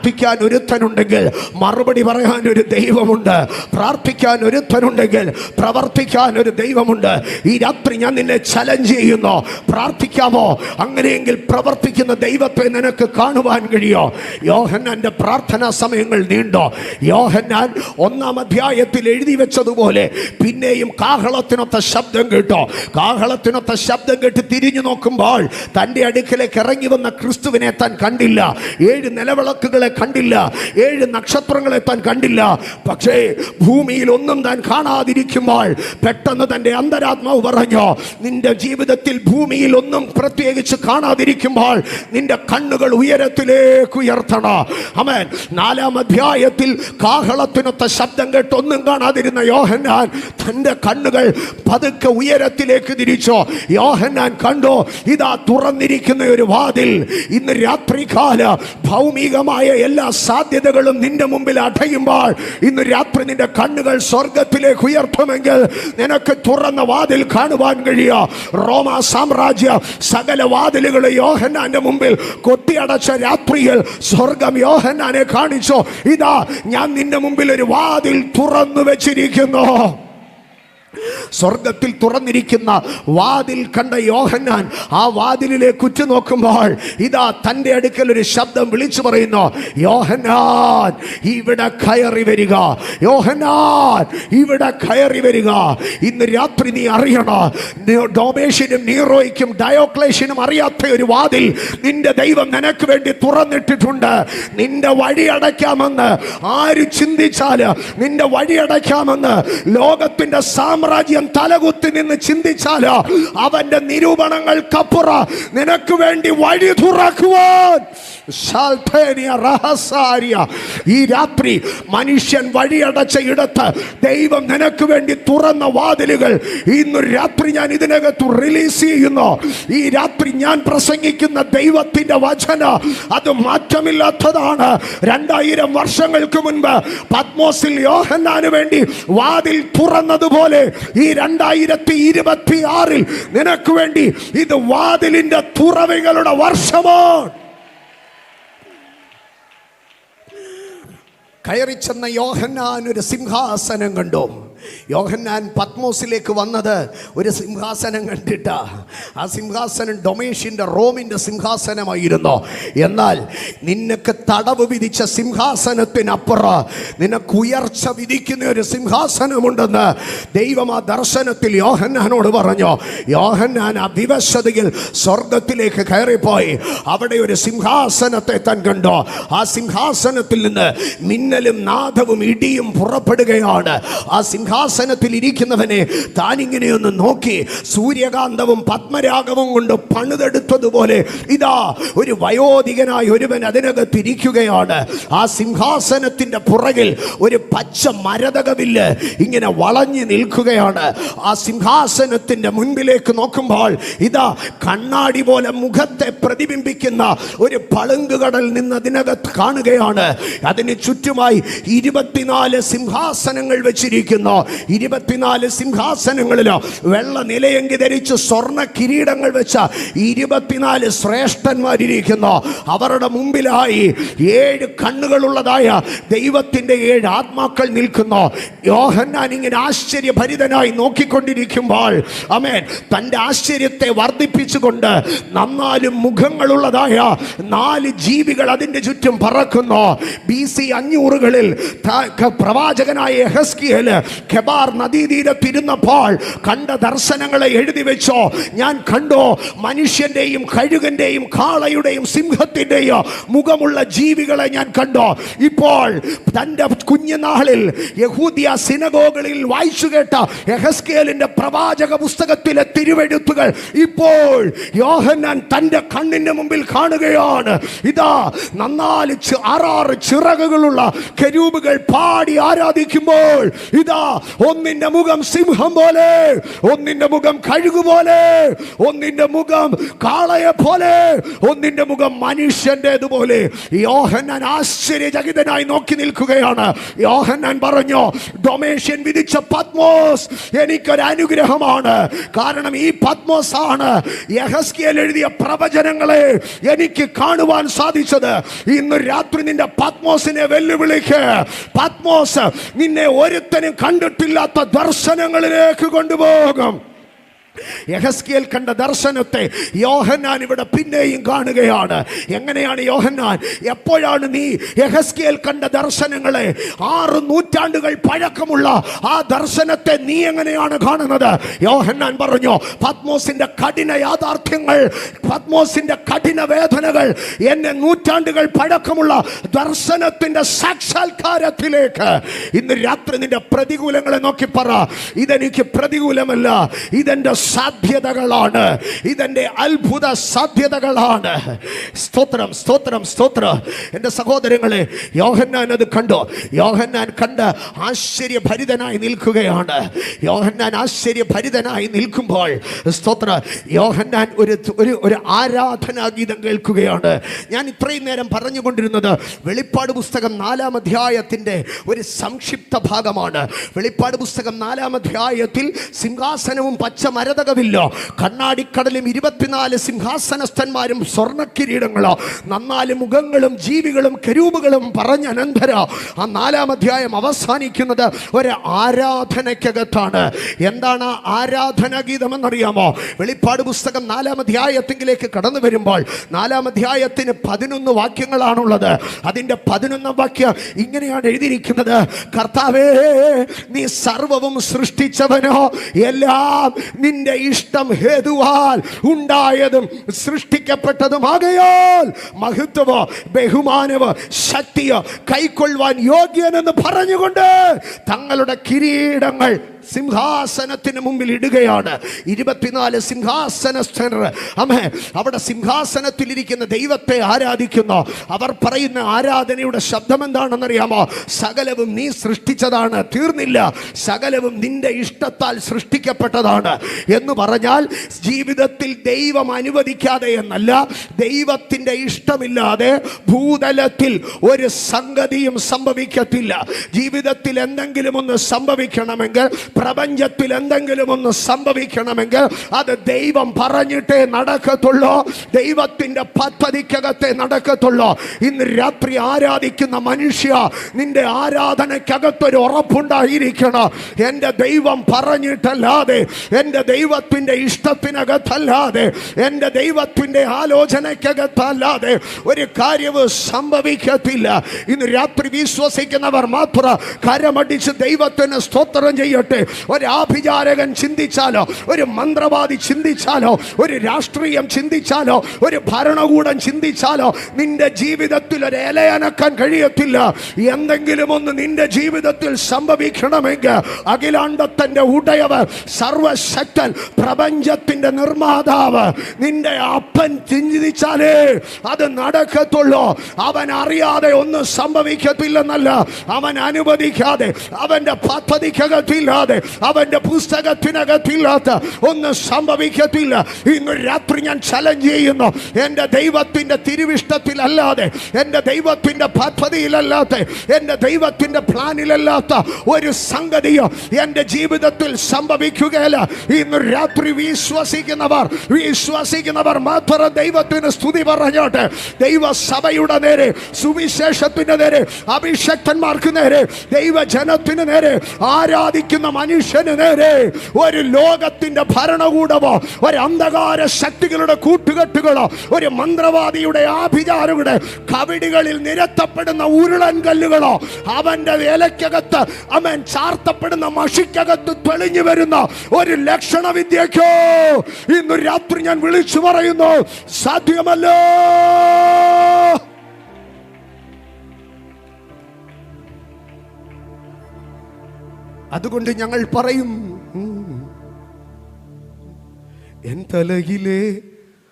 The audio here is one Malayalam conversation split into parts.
പ്രാർത്ഥിക്കാൻ ഒരുത്തനുണ്ടെങ്കിൽ മറുപടി പറയാൻ ഒരു ദൈവമുണ്ട്. പ്രാർത്ഥിക്കാൻ ഒരുത്തനുണ്ടെങ്കിൽ പ്രവർത്തിക്കാൻ ഒരു ദൈവമുണ്ട്. ഈ രാത്രി ഞാൻ നിന്നെ ചലഞ്ച് ചെയ്യുന്നു. പ്രാർത്ഥിക്കാമോ? അങ്ങനെയെങ്കിൽ പ്രവർത്തിക്കുന്ന ദൈവത്തെ നിനക്ക് കാണുവാൻ കഴിയോ? യോഹന്നാന്റെ പ്രാർത്ഥനാ സമയങ്ങൾ നീണ്ടോ? യോഹന്നാൻ 1-ാം അധ്യായത്തിൽ എഴുതി വെച്ചതുപോലെ പിന്നെയും കാഹളത്തിനൊത്ത ശബ്ദം കേട്ടോ. കാഹളത്തിനൊത്ത ശബ്ദം കേട്ട് തിരിഞ്ഞു നോക്കുമ്പോൾ തൻ്റെ അടുക്കലേക്ക് ഇറങ്ങി വന്ന ക്രിസ്തുവിനെ താൻ കണ്ടില്ല. 7 നിലവിളക്കുകളെ കണ്ടില്ല, 7 നക്ഷത്രങ്ങളെ താൻ കണ്ടില്ല. പക്ഷേ ഭൂമിയിൽ ഒന്നും താൻ കാണാതിരിക്കുമ്പോൾ പെട്ടെന്ന് തൻ്റെ അന്തരാത്മാവ് പറഞ്ഞു, നിന്റെ ജീവിതത്തിൽ ഭൂമിയിൽ ഒന്നും പ്രത്യേകിച്ച് കാണാതിരിക്കുമ്പോൾ നിന്റെ കണ്ണുകൾ ഉയരത്തിലേക്ക് ഉയർത്തണം. ആമേൻ. 4-ാം അധ്യായത്തിൽ കാഹളത്തിനൊത്ത ശബ്ദം കേട്ട് ഒന്നും കാണാതിരുന്ന യോഹന്നാൻ തൻ്റെ കണ്ണുകൾ പതുക്കെ ഉയരത്തിലേക്ക് തിരിച്ചു. യോഹന്നാൻ കണ്ടു, ഇതാ തുറന്നിരിക്കുന്ന ഒരു വാതിൽ. ഇന്ന് രാത്രികാല ഭൗമികമായ എല്ലാ സാധ്യതകളും നിന്റെ മുമ്പിൽ അടയുമ്പോൾ ഇന്ന് രാത്രി നിന്റെ കണ്ണുകൾ സ്വർഗത്തിലേക്ക് ഉയർത്തുമെങ്കിൽ നിനക്ക് തുറന്ന വാതിൽ കാണുവാൻ കഴിയുക. റോമാ സാമ്രാജ്യ സകല വാതിലുകൾ യോഹന്നാന്റെ മുമ്പിൽ കൊത്തിയടച്ച രാത്രിയിൽ സ്വർഗം യോഹന്നാനെ കാണിച്ചു, ഇതാ ഞാൻ നിന്റെ മുമ്പിൽ ഒരു വാതിൽ തുറന്നു വെച്ചിരിക്കുന്നു. സ്വർഗത്തിൽ തുറന്നിരിക്കുന്ന വാതിൽ കണ്ട യോഹന്നാൻ ആ വാതിലിലേക്ക് ഉറ്റുനോക്കുമ്പോൾ ഇതാ തൻ്റെ അടുക്കൽ ഒരു ശബ്ദം വിളിച്ചു പറയുന്നു, യോഹന്നാൻ ഇവിടെ കയറി വരിക, യോഹന്നാൻ ഇവിടെ കയറി വരിക. ഇന്ന് രാത്രി നീ അറിയണം, ഡോമേഷ്യനും നീറോയ്ക്കും ഡയോക്ലേഷ്യനും അറിയാത്ത ഒരു വാതിൽ നിന്റെ ദൈവം നിനക്ക് വേണ്ടി തുറന്നിട്ടിട്ടുണ്ട്. നിന്റെ വഴി അടയ്ക്കാമെന്ന് ആര് ചിന്തിച്ചാല്, നിന്റെ വഴി അടയ്ക്കാമെന്ന് ലോകത്തിന്റെ സാമ്രാജ്യം തലകുത്തി നിന്ന് ചിന്തിച്ചാല് അവന്റെ നിരൂപണങ്ങൾക്കപ്പുറം നിനക്ക് വേണ്ടി വഴി തുറക്കുവാൻ ഈ രാത്രി മനുഷ്യൻ വഴിയടച്ച ഇടത്ത് ദൈവം നിനക്ക് വേണ്ടി തുറന്ന വാതിലുകൾ ഇന്ന് രാത്രി ഞാൻ ഇതിനകത്ത് റിലീസ് ചെയ്യുന്നു. ഈ രാത്രി ഞാൻ പ്രസംഗിക്കുന്ന ദൈവത്തിന്റെ വചന അത് മാറ്റമില്ലാത്തതാണ്. 2000 വർഷങ്ങൾക്ക് മുൻപ് പത്മോസിൽ യോഹന്നാന് വേണ്ടി വാതിൽ തുറന്നതുപോലെ ഈ 2026 നിനക്ക് വേണ്ടി ഇത് വാതിലിന്റെ തുറവികളുടെ വർഷമാണ്. കയറി ചെന്ന യോഹന്നാൻ ഒരു സിംഹാസനം കണ്ടു. യോഹന്നാൻ പത്മോസിലേക്ക് വന്നത് ഒരു സിംഹാസനം കണ്ടിട്ടാ. ആ സിംഹാസനം ഡൊമേഷ്യൻ്റെ റോമിൻ്റെ സിംഹാസനമായിരുന്നു. എന്നാൽ നിനക്ക് തടവ് വിധിച്ച സിംഹാസനത്തിനപ്പുറം നിനക്ക് ഉയർച്ച വിധിക്കുന്ന ഒരു സിംഹാസനമുണ്ടെന്ന് ദൈവം ആ ദർശനത്തിൽ യോഹന്നാനോട് പറഞ്ഞു. യോഹന്നാൻ ആ വിവശതയിൽ സ്വർഗത്തിലേക്ക് കയറിപ്പോയി. അവിടെ ഒരു സിംഹാസനത്തെ താൻ കണ്ടു. ആ സിംഹാസനത്തിൽ നിന്ന് മിന്നലും നാദവും ഇടിയും പുറപ്പെടുകയാണ്. ആ സിംഹാസനത്തിൽ ഇരിക്കുന്നവനെ താൻ ഇങ്ങനെയൊന്ന് നോക്കി, സൂര്യകാന്തവും പത്മരാഗവും കൊണ്ട് പണിതെടുത്തതുപോലെ ഇതാ ഒരു വയോധികനായ ഒരുവൻ അതിനകത്തിരിക്കുകയാണ്. ആ സിംഹാസനത്തിന്റെ പുറകിൽ ഒരു പച്ച മരതകവില്ല് ഇങ്ങനെ വളഞ്ഞു നിൽക്കുകയാണ്. ആ സിംഹാസനത്തിന്റെ മുൻപിലേക്ക് നോക്കുമ്പോൾ ഇതാ കണ്ണാടി പോലെ മുഖത്തെ പ്രതിബിംബിക്കുന്ന ഒരു പളുങ്കുകടൽ നിന്ന് അതിനകത്ത് കാണുകയാണ്. അതിന് ചുറ്റുമായി 24 സിംഹാസനങ്ങൾ വെച്ചിരിക്കുന്നു. 24 സിംഹാസനങ്ങളിലോ വെള്ള നിലയങ്കി ധരിച്ച് സ്വർണ്ണ കിരീടങ്ങൾ വെച്ച 24 ശ്രേഷ്ഠന്മാരിയ്ക്കുന്നു. അവരുടെ മുമ്പിലായി 7 കണ്ണുകളുള്ളതായ ദൈവത്തിന്റെ 7 ആത്മാക്കൾ നിൽക്കുന്നു. യോഹന്നാൻ ഇങ്ങനെ ആശ്ചര്യഭരിതനായി നോക്കിക്കൊണ്ടിരിക്കുമ്പോൾ ആമേൻ തൻ്റെ ആശ്ചര്യത്തെ വർദ്ധിപ്പിച്ചുകൊണ്ട് 4 മുഖങ്ങളുള്ളതായ 4 ജീവികൾ അതിൻ്റെ ചുറ്റും പറക്കുന്നു. BC 500കളിൽ പ്രവാചകനായ യെഹെസ്കേൽ കെബാർ നദീതീരത്തിരുന്നപ്പോൾ കണ്ട ദർശനങ്ങളെ എഴുതി വെച്ചോ. ഞാൻ കണ്ടോ മനുഷ്യന്റെയും കഴുകന്റെയും കാളയുടെയും സിംഹത്തിന്റെയും മുഖമുള്ള ജീവികളെ ഞാൻ കണ്ടോ. ഇപ്പോൾ തൻ്റെ കുഞ്ഞുനാളിൽ യഹൂദിയ സിനഗോഗുകളിൽ വായിച്ചു കേട്ട യെഹെസ്കേലിന്റെ പ്രവാചക പുസ്തകത്തിലെ തിരുവെഴുത്തുകൾ ഇപ്പോൾ യോഹന്നാൻ തൻ്റെ കണ്ണിന്റെ മുമ്പിൽ കാണുകയാണ്. ഇതാ 6 ചിറകുകളുള്ള കെരൂബുകൾ പാടി ആരാധിക്കുമ്പോൾ ഇതാ ഒന്നിന്റെ മുഖം സിംഹം പോലെ, ഒന്നിന്റെ മുഖം കഴുകുപോലെ, ഒന്നിന്റെ മുഖം കാളയെ പോലെ, ഒന്നിന്റെ മുഖം മനുഷ്യന്റേതുപോലെ. യോഹന്നാൻ ആശ്ചര്യചകിതനായി നോക്കി നിൽക്കുകയാണ്. യോഹന്നാൻ പറഞ്ഞു, ഡൊമേഷ്യൻ വിധിച്ച പത്മോസ് എനിക്കൊരു അനുഗ്രഹമാണ്. കാരണം ഈ പത്മോസ് ആണ് യെഹെസ്കേൽ എഴുതിയ പ്രവചനങ്ങളെ എനിക്ക് കാണുവാൻ സാധിച്ചത്. ഇന്ന് രാത്രി നിന്റെ പത്മോസിനെ വെല്ലുവിളിക്ക്. പത്മോസ് നിന്നെ ഒരുത്തനും കണ്ടിട്ടില്ലാത്ത ദർശനങ്ങളിലേക്ക് കൊണ്ടുപോകും. യെഹെസ്കേൽ കണ്ട ദർശനത്തെ യോഹന്നാൻ ഇവിടെ പിന്നെയും കാണുകയാണ്. എങ്ങനെയാണ് യോഹന്നാൻ, എപ്പോഴാണ് നീ യെഹെസ്കേൽ കണ്ട ദർശനങ്ങളെ, 6 നൂറ്റാണ്ടുകൾ പഴക്കമുള്ള ആ ദർശനത്തെ നീ എങ്ങനെയാണ് കാണുന്നത്? യോഹന്നാൻ പറഞ്ഞു, പത്മോസിന്റെ കഠിന യാഥാർത്ഥ്യങ്ങൾ, പത്മോസിന്റെ കഠിന വേദനകൾ എന്നെ നൂറ്റാണ്ടുകൾ പഴക്കമുള്ള ദർശനത്തിന്റെ സാക്ഷാത്കാരത്തിലേക്ക്. ഇന്ന് രാത്രി നിന്റെ പ്രതികൂലങ്ങളെ നോക്കി പറ, ഇതെനിക്ക് പ്രതികൂലമല്ല, ഇതെന്റെ സാധ്യതകളാണ്, ഇതെന്റെ അത്ഭുത സാധ്യതകളാണ്. സ്തോത്രം, സ്തോത്രം, സ്തോത്രം. എൻ്റെ സഹോദരങ്ങളെ, യോഹന്നാൻ അത് കണ്ടു. യോഹന്നാൻ കണ്ട് ആശ്ചര്യഭരിതനായി നിൽക്കുകയാണ്. യോഹന്നാൻ ആശ്ചര്യഭരിതനായി നിൽക്കുമ്പോൾ സ്തോത്രം, യോഹന്നാൻ ഒരു ആരാധനാഗീതം കേൾക്കുകയാണ്. ഞാൻ ഇത്രയും നേരം പറഞ്ഞുകൊണ്ടിരുന്നത് വെളിപ്പാട് പുസ്തകം 4-ാം അധ്യായത്തിൻ്റെ ഒരു സംക്ഷിപ്ത ഭാഗമാണ്. വെളിപ്പാട് പുസ്തകം 4-ാം അധ്യായത്തിൽ സിംഹാസനവും പച്ച മരതകമില്ലോ, കണ്ണാടിക്കടലും 24 സിംഹാസനസ്ഥന്മാരും സ്വർണ്ണക്കിരീടങ്ങളോ, 4 മുഖങ്ങളും ജീവികളും കെരൂബുകളും പറഞ്ഞ അനന്തര ആ 4-ാം അധ്യായം അവസാനിക്കുന്നത് ഒരു ആരാധനയ്ക്കകത്താണ്. എന്താണ് ആരാധനാ ഗീതം എന്നറിയാമോ? വെളിപ്പാട് പുസ്തകം 4-ാം അധ്യായത്തിലേക്ക് കടന്നു വരുമ്പോൾ 4-ാം അധ്യായത്തിന് 11 വാക്യങ്ങളാണുള്ളത്. അതിൻ്റെ 11-ാം വാക്യം ഇങ്ങനെയാണ് എഴുതിയിരിക്കുന്നത്: കർത്താവേ, നീ സർവവും സൃഷ്ടിച്ചവനോ, എല്ലാം നിന്റെ ഇഷ്ടം ഹേതുവാൽ ഉണ്ടായതും സൃഷ്ടിക്കപ്പെട്ടതുമാകയാൽ മഹത്വമോ ബഹുമാനമോ ശക്തിയോ കൈക്കൊള്ളുവാൻ യോഗ്യനെന്ന് പറഞ്ഞുകൊണ്ട് തങ്ങളുടെ കിരീടങ്ങൾ സിംഹാസനത്തിന് മുമ്പിൽ ഇടുകയാണ്. 24 സിംഹാസനസ്ഥർ അവിടെ സിംഹാസനത്തിലിരിക്കുന്ന ദൈവത്തെ ആരാധിക്കുന്നു. അവർ പറയുന്ന ആരാധനയുടെ ശബ്ദം എന്താണെന്നറിയാമോ? സകലവും നീ സൃഷ്ടിച്ചതാണ്, തീർന്നില്ല, സകലവും നിന്റെ ഇഷ്ടത്താൽ സൃഷ്ടിക്കപ്പെട്ടതാണ് എന്ന് പറഞ്ഞാൽ ജീവിതത്തിൽ ദൈവം അനുവദിക്കാതെ എന്നല്ല, ദൈവത്തിൻ്റെ ഇഷ്ടമില്ലാതെ ഭൂതലത്തിൽ ഒരു സംഗതിയും സംഭവിക്കത്തില്ല. ജീവിതത്തിൽ എന്തെങ്കിലും ഒന്ന് സംഭവിക്കണമെങ്കിൽ, പ്രപഞ്ചത്തിൽ എന്തെങ്കിലും ഒന്ന് സംഭവിക്കണമെങ്കിൽ അത് ദൈവം പറഞ്ഞിട്ടേ നടക്കത്തുള്ളൂ, ദൈവത്തിന്റെ പദ്ധതിക്കകത്തെ നടക്കത്തുള്ളൂ. ഇന്ന് രാത്രി ആരാധിക്കുന്ന മനുഷ്യ, നിന്റെ ആരാധനയ്ക്കകത്തൊരു ഉറപ്പുണ്ടായിരിക്കണം. എൻ്റെ ദൈവം പറഞ്ഞിട്ടല്ലാതെ, എൻ്റെ ദൈവത്തിന്റെ ഇഷ്ടത്തിനകത്തല്ലാതെ, എൻ്റെ ദൈവത്തിന്റെ ആലോചനയ്ക്കകത്തല്ലാതെ ഒരു കാര്യവും സംഭവിക്കത്തില്ല. ഇന്ന് രാത്രി വിശ്വസിക്കുന്നവർ മാത്രം കരമടിച്ച് ദൈവത്തിന് സ്തോത്രം ചെയ്യട്ടെ. ഒരു ആഭിചാരകൻ ചിന്തിച്ചാലോ, ഒരു മന്ത്രവാദി ചിന്തിച്ചാലോ, ഒരു രാഷ്ട്രീയം ചിന്തിച്ചാലോ, ഒരു ഭരണകൂടം ചിന്തിച്ചാലോ നിന്റെ ജീവിതത്തിൽ ഒരു ഇലയനക്കാൻ കഴിയത്തില്ല. എന്തെങ്കിലും ഒന്ന് നിന്റെ ജീവിതത്തിൽ സംഭവിക്കണമെങ്കിൽ അഖിലാണ്ടത്തിന്റെ ഉടയവർ, സർവശക്തൻ, പ്രപഞ്ചത്തിന്റെ നിർമ്മാതാവ്, നിന്റെ അപ്പൻ ചിന്തിച്ചാലേ അത് നടക്കത്തുള്ളൂ. അവൻ അറിയാതെ ഒന്നും സംഭവിക്കത്തില്ലെന്നല്ല, അവൻ അനുവദിക്കാതെ, അവന്റെ പദ്ധതിക്കകത്തില്ലാതെ, അവന്റെ പുസ്തകത്തിനകത്തില്ലാത്ത ഒന്നും സംഭവിക്കത്തില്ല. ഇന്ന് രാത്രി ഞാൻ ചലഞ്ച് ചെയ്യുന്നു, എൻ്റെ ദൈവത്തിന്റെ തിരുവിഷ്ടത്തിലല്ലാതെ, എൻ്റെ ദൈവത്തിന്റെ പദ്ധതിയിലല്ലാത്ത, എൻ്റെ ദൈവത്തിന്റെ പ്ലാനിലല്ലാത്ത ഒരു സംഗതിയോ എൻ്റെ ജീവിതത്തിൽ സംഭവിക്കുകയില്ല. ഇന്ന് രാത്രി വിശ്വസിക്കുന്നവർ മാത്രം ദൈവത്തിന് സ്തുതി പറഞ്ഞോട്ടെ. ദൈവസഭയുടെ നേരെ, സുവിശേഷത്തിന്റെ നേരെ, അഭിഷക്തന്മാർക്ക് നേരെ, ദൈവജനത്തിന് നേരെ, ആരാധിക്കുന്ന മനുഷ്യന് നേരെ ഒരു ലോകത്തിന്റെ ഭരണകൂടമോ, ഒരു അന്ധകാര ശക്തികളുടെ കൂട്ടുകെട്ടുകളോ, ഒരു മന്ത്രവാദിയുടെ ആഭിചാരയുടെ കവിടികളിൽ നിരത്തപ്പെടുന്ന ഉരുളൻ കല്ലുകളോ, അവന്റെ വേലയ്ക്കകത്ത് അവൻ ചാർത്തപ്പെടുന്ന മഷിക്കകത്ത് തെളിഞ്ഞു വരുന്ന ഒരു ലക്ഷണവിദ്യക്കോ ഇന്ന് രാത്രി ഞാൻ വിളിച്ചു പറയുന്നു, സാധ്യമല്ല. അതുകൊണ്ട് ഞങ്ങൾ പറയും, എൻ തലയിലെ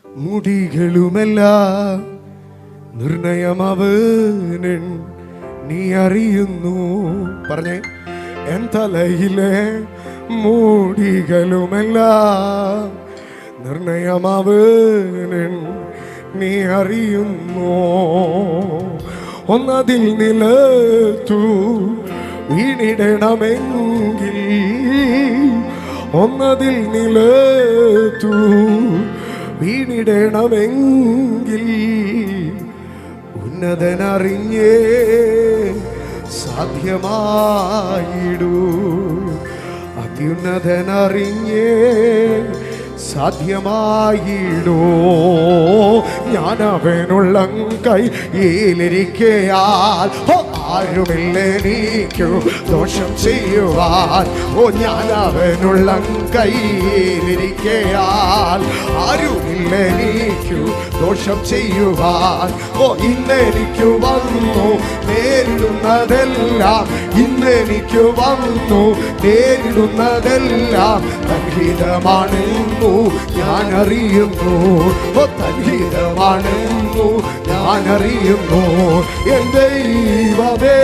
മുടികളുമെല്ലാം നിർണയമവൻ നീ അറിയുന്നു. പറഞ്ഞേ, എൻ തലയിലെ മുടികളുമെല്ലാം നിർണയമവൻ നീ അറിയുന്നു. ഒന്നതിൽ നിലത്തു വീണിടണമെങ്കിൽ, ഒന്നതിൽ നിലത്തു വീണിടണമെങ്കിൽ ഉന്നതനറിഞ്ഞേ സാധ്യമായിടൂ. അത്യുന്നതനറിഞ്ഞേ സാധ്യമായിടോ. ഞാൻ അവനുള്ള കൈയിലിരിക്കയാൽ ആരുമില്ലെനിക്കു ദോഷം ചെയ്യുവാൻ. ഓ, ഞാൻ അവനുള്ള കൈയിലിരിക്കയാൽ ആരുമില്ലെനിക്കു ദോഷം ചെയ്യുവാൻ. ഓ, ഇന്നെനിക്കു വന്നു നേരിടുന്നതെല്ലാം, ഇന്നെനിക്ക് വന്നു നേരിടുന്നതെല്ലാം തൻഹിതമാണെന്നു ഞാൻ അറിയുന്നു. ഓ, തൻഹിതമാണെന്നു ഞാൻ അറിയുന്നു. എൻ ദൈവമേ,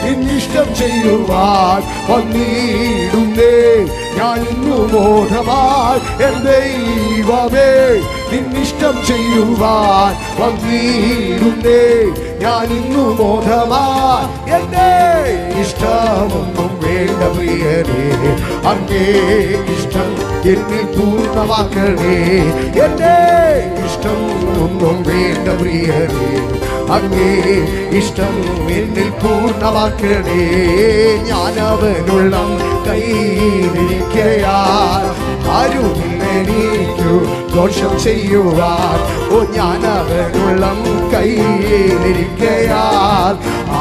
നിന്നിഷ്ടം ചെയ്യുവാൻ വന്നിടുന്നേ ഞാൻ ഇന്നു ബോധമായി. എൻ ദൈവമേ, നിന്നിഷ്ടം ചെയ്യുവാൻ വന്നിടുന്നേ ഞാൻ ഇന്നു ബോധമായി. എന്റെ ഇഷ്ടമൊന്നും വേണ്ട പ്രിയരേ, അങ്ങേ ഇഷ്ടം എന്നിൽ പൂർണ്ണമാക്കണേ. എന്റെ ഇഷ്ടം ഒന്നും വേണ്ട പ്രിയരേ, അങ്ങേ ഇഷ്ടം എന്നിൽ പൂർണ്ണമാക്കണേ. ഞാൻ അവനുള്ള കൈയിലിരിക്കയാൽ ആരുമില്ലെനിക്കു ദോഷം ചെയ്യുവാൻ. ഓ, ഞാൻ അവനുള്ള കൈയിലിരിക്കയാൽ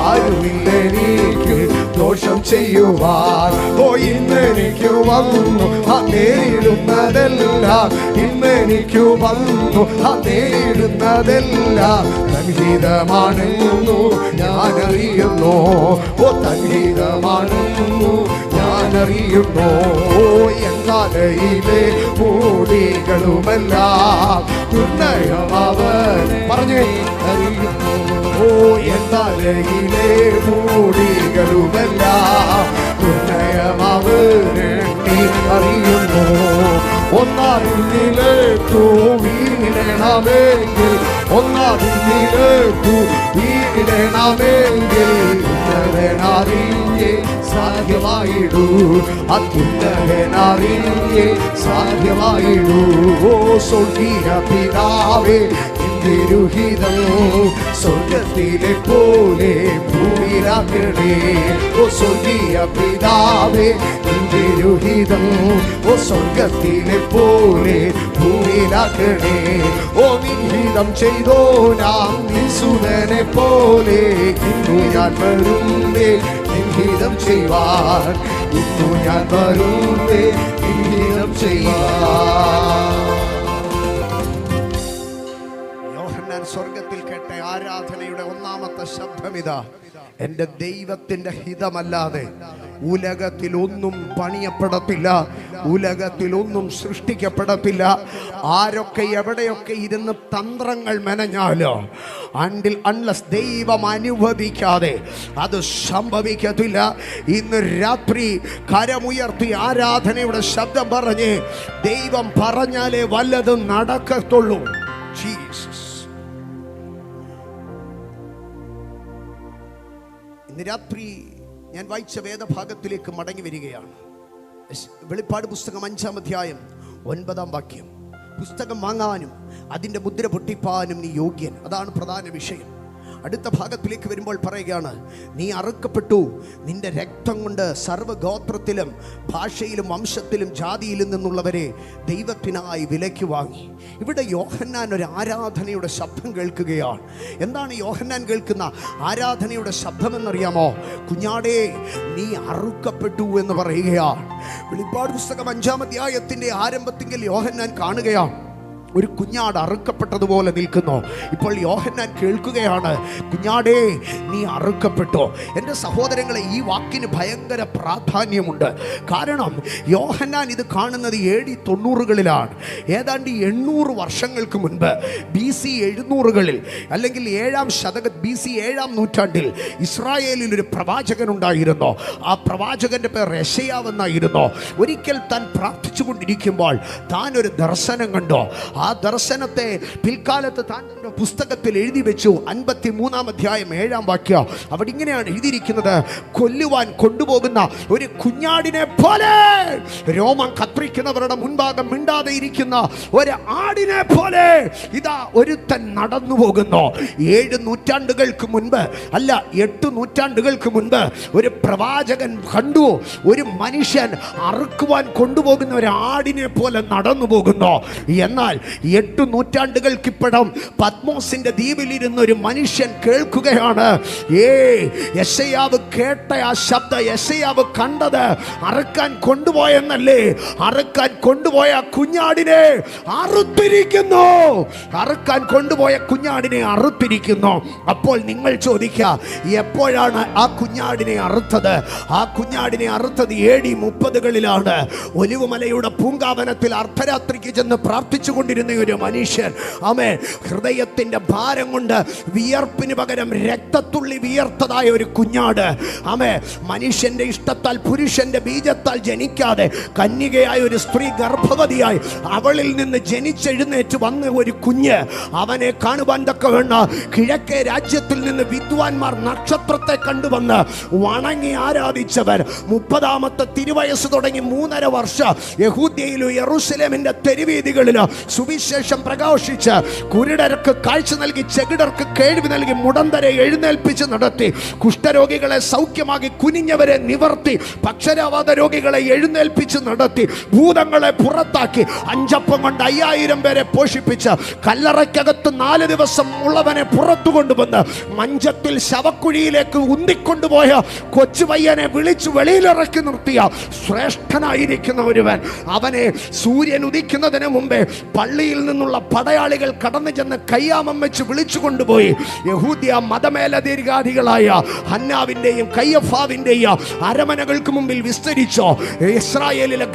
ആരുമില്ലെനിക്ക് ദോഷം ചെയ്യുവാൻ. ഓ, ഇന്നെനിക്ക് വന്നു നേരിടുന്നതെല്ലാം, ഇന്നെനിക്ക് വന്നു നേരിടുന്നതെല്ലാം തൻഹിതമാണെന്നു ഞാൻ അറിയുന്നു. ഓ, തൻഹിതമാണെന്നു ഞാൻ അറിയുന്നു. എന്നാലയിലെ മൂടികളുമെല്ലാം നിർണയമവൻ പറഞ്ഞേ അറിയുന്നു. ഓ, എന്നാലയിലെ മൂടികളുമെല്ലാം നിർണയമവരെണ്ണി അറിയുന്നു. ഒന്നാതിലേക്കു വീഴണമെങ്കിൽ, ഒന്നാതിലേക്കു വീഴണമെങ്കിൽ ഉന്നതനറിഞ്ഞേ സാധ്യമായിടൂ. അത്യുന്നതനറിഞ്ഞേ സാധ്യമായിടൂ. ഓ, സ്വർഗീയ പിതാവേ, തിരുഹിതം സ്വർഗത്തിലെ പോലെ ഭൂമിയിലാക്കണേ. ഓ, സ്വർഗീയ പിതാവേ, തിരുഹിതം ഓ സ്വർഗത്തിലെ പോലെ ഭൂമിയിലാക്കണേ. ഓ, നിൻഹിതം ചെയ്തോ നാം നിൻസുതനെ പോലെ. ഇന്നു ഞാൻ വരുന്നേ നിൻഹിതം ചെയ്യുവാൻ, ഇന്നു ഞാൻ വരുന്നേ നിൻഹിതം ചെയ്യുവാൻ. സ്വർഗത്തിൽ കേട്ട ആരാധനയുടെ ഒന്നാമത്തെ ശബ്ദമിതാ: എൻ്റെ ദൈവത്തിൻ്റെ ഹിതമല്ലാതെ ഉലകത്തിലൊന്നും പണിയപ്പെടത്തില്ല, ഉലകത്തിലൊന്നും സൃഷ്ടിക്കപ്പെടത്തില്ല. ആരൊക്കെ എവിടെയൊക്കെ ഇരുന്ന് തന്ത്രങ്ങൾ മെനഞ്ഞാലോ അൺലെസ് ദൈവം അനുവദിക്കാതെ അത് സംഭവിക്കത്തില്ല. ഇന്ന് രാത്രി കരമുയർത്തി ആരാധനയുടെ ശബ്ദം പറഞ്ഞ് ദൈവം പറഞ്ഞാലേ വല്ലതും നടക്കത്തുള്ളൂ. ജീസസ്. ഇന്ന് രാത്രി ഞാൻ വായിച്ച വേദഭാഗത്തിലേക്ക് മടങ്ങി വരികയാണ്. വെളിപ്പാട് പുസ്തകം 5-ാം അധ്യായം 9-ാം വാക്യം. പുസ്തകം വാങ്ങാനും അതിൻ്റെ മുദ്ര പൊട്ടിപ്പാനും നീ യോഗ്യൻ. അതാണ് പ്രധാന വിഷയം. അടുത്ത ഭാഗത്തിലേക്ക് വരുമ്പോൾ പറയുകയാണ്, നീ അറുക്കപ്പെട്ടു, നിന്റെ രക്തം കൊണ്ട് സർവ്വഗോത്രത്തിലും ഭാഷയിലും വംശത്തിലും ജാതിയിലും നിന്നുള്ളവരെ ദൈവത്തിനായി വിലയ്ക്ക് വാങ്ങി. ഇവിടെ യോഹന്നാൻ ഒരു ആരാധനയുടെ ശബ്ദം കേൾക്കുകയാണ്. എന്താണ് യോഹന്നാൻ കേൾക്കുന്ന ആരാധനയുടെ ശബ്ദമെന്നറിയാമോ? കുഞ്ഞാടേ, നീ അറുക്കപ്പെട്ടു എന്ന് പറയുകയാണ്. വെളിപ്പാട് പുസ്തകം 5-ാം അധ്യായത്തിൻ്റെ ആരംഭത്തിൽ യോഹന്നാൻ കാണുകയാണ്, ഒരു കുഞ്ഞാട് അറുക്കപ്പെട്ടതുപോലെ നിൽക്കുന്നു. ഇപ്പോൾ യോഹന്നാൻ കേൾക്കുകയാണ്, കുഞ്ഞാടേ, നീ അറുക്കപ്പെട്ടോ. എൻ്റെ സഹോദരങ്ങളെ, ഈ വാക്കിന് ഭയങ്കര പ്രാധാന്യമുണ്ട്. കാരണം യോഹന്നാൻ ഇത് കാണുന്നത് AD 90-കളിലാണ്. ഏതാണ്ട് 800 വർഷങ്ങൾക്ക് മുൻപ് BC 700-കളിൽ അല്ലെങ്കിൽ 7-ാം ശതകം BC 7-ാം നൂറ്റാണ്ടിൽ ഇസ്രായേലിൽ ഒരു പ്രവാചകൻ ഉണ്ടായിരുന്നു. ആ പ്രവാചകൻ്റെ പേർ യെശയ്യാവെന്നായിരുന്നു. ഒരിക്കൽ താൻ പ്രാർത്ഥിച്ചു കൊണ്ടിരിക്കുമ്പോൾ താൻ ഒരു ദർശനം കണ്ടോ. ആ ആ ദർശനത്തെ പിൽക്കാലത്ത് താൻ തന്റെ പുസ്തകത്തിൽ എഴുതി വെച്ചു. 53-ാം അധ്യായം 7-ാം വാക്യം. അവിടെ ഇങ്ങനെയാണ് എഴുതിയിരിക്കുന്നത്: കൊല്ലുവാൻ കൊണ്ടുപോകുന്ന ഒരു കുഞ്ഞാടിനെ പോലെ, രോമം കത്രിക്കുന്നവരുടെ മുൻഭാഗം മിണ്ടാതെ ഇരിക്കുന്ന ഒരു ആടിനെ പോലെ ഇതാ ഒരുത്തൻ നടന്നു പോകുന്നു. 7 നൂറ്റാണ്ടുകൾക്ക് മുൻപ്, അല്ല 8 നൂറ്റാണ്ടുകൾക്ക് മുൻപ് ഒരു പ്രവാചകൻ കണ്ടു ഒരു മനുഷ്യൻ അറുക്കുവാൻ കൊണ്ടുപോകുന്ന ഒരു ആടിനെ പോലെ നടന്നു പോകുന്നു. എന്നാൽ 8 നൂറ്റാണ്ടുകൾക്കിപ്പുറം പത്മോസിന്റെ ദ്വീപിലിരുന്ന ഒരു മനുഷ്യൻ കേൾക്കുകയാണ്. യെശയ്യാവ് കേട്ട ആ ശബ്ദം, യെശയ്യാവ് കണ്ടത് അറുക്കാൻ കൊണ്ടുപോയെന്നല്ലേ? അറുക്കാൻ കൊണ്ടുപോയ കുഞ്ഞാടിനെ അറുത്തിരിക്കുന്നു. അറുക്കാൻ കൊണ്ടുപോയ കുഞ്ഞാടിനെ അറുത്തിരിക്കുന്നു. അപ്പോൾ നിങ്ങൾ ചോദിക്കുക, എപ്പോഴാണ് ആ കുഞ്ഞാടിനെ അറുത്തത്? ആ കുഞ്ഞാടിനെ അറുത്തത് AD 30കളിലാണ്. ഒലിവുമലയുടെ പൂങ്കാവനത്തിൽ അർദ്ധരാത്രിക്ക് ചെന്ന് പ്രാർത്ഥിച്ചു കൊണ്ടിരുന്ന ഒരു മനുഷ്യൻ, ആമേൻ, ഹൃദയത്തിന്റെ ഭാരം കൊണ്ട് വിയർപ്പിന് പകരം രക്തത്തുള്ളി വിയർത്തതായ ഒരു കുഞ്ഞാട്, ആമേൻ, മനുഷ്യന്റെ ഇഷ്ടത്താൽ പുരുഷന്റെ ബീജത്താൽ ജനിക്കാതെ കന്യകയായ ഒരു സ്ത്രീ ഗർഭവതിയായി അവളിൽ നിന്ന് ജനിച്ചെഴുന്നേറ്റ് വന്ന ഒരു കുഞ്ഞ്, അവനെ കാണുവാൻ തക്കവണ്ണ കിഴക്കേ രാജ്യത്തിൽ നിന്ന് വിദ്വാൻമാർ നക്ഷത്രത്തെ കണ്ടുവന്ന് വണങ്ങി ആരാധിച്ചവർ 30-ാമത്തെ തിരുവയസ്സ് തുടങ്ങി 3.5 വർഷം യഹൂദ്യയിലും യെരൂശലേമിന്റെ തെരുവീതികളിലും സുവിശേഷം പ്രഘോഷിച്ച് കുരുടർക്ക് കാഴ്ച നൽകി, ചെകിടർക്ക് കേൾവി നൽകി, മുടന്തരെ എഴുന്നേൽപ്പിച്ച് നടത്തി, കുഷ്ഠരോഗികളെ സൗഖ്യമാക്കി, കുനിഞ്ഞവരെ നിവർത്തി, പക്ഷരാവാത രോഗികളെ എഴുന്നേൽപ്പിച്ച് നടത്തി, ഭൂതങ്ങളെ പുറത്താക്കി, 5 അപ്പം കൊണ്ട് 5000 പേരെ പോഷിപ്പിച്ച്, കല്ലറയ്ക്കകത്ത് 4 ദിവസം ഉള്ളവനെ പുറത്തു കൊണ്ടുവന്ന് മഞ്ചത്തിൽ ശവക്കുഴിയിലേക്ക് ഉന്തിക്കൊണ്ടുപോയ കൊച്ചു പയ്യനെ വിളിച്ചു വെളിയിലിറക്കി നിർത്തിയ ശ്രേഷ്ഠനായിരിക്കുന്ന ഒരുവൻ, അവനെ സൂര്യൻ ഉദിക്കുന്നതിന് മുമ്പേ പള്ളിയിൽ നിന്നുള്ള പടയാളികൾ കടന്നു ചെന്ന് കയ്യാമം വെച്ച് വിളിച്ചു കൊണ്ടുപോയി യഹൂദ്യ മതമേലധികാരികളായ ഹന്നാവിന്റെയും കയ്യഫാവിന്റെയും അരമനകൾക്ക് മുമ്പിൽ വിസ്തരിച്ചോ. ഇസ്രായേലിലെ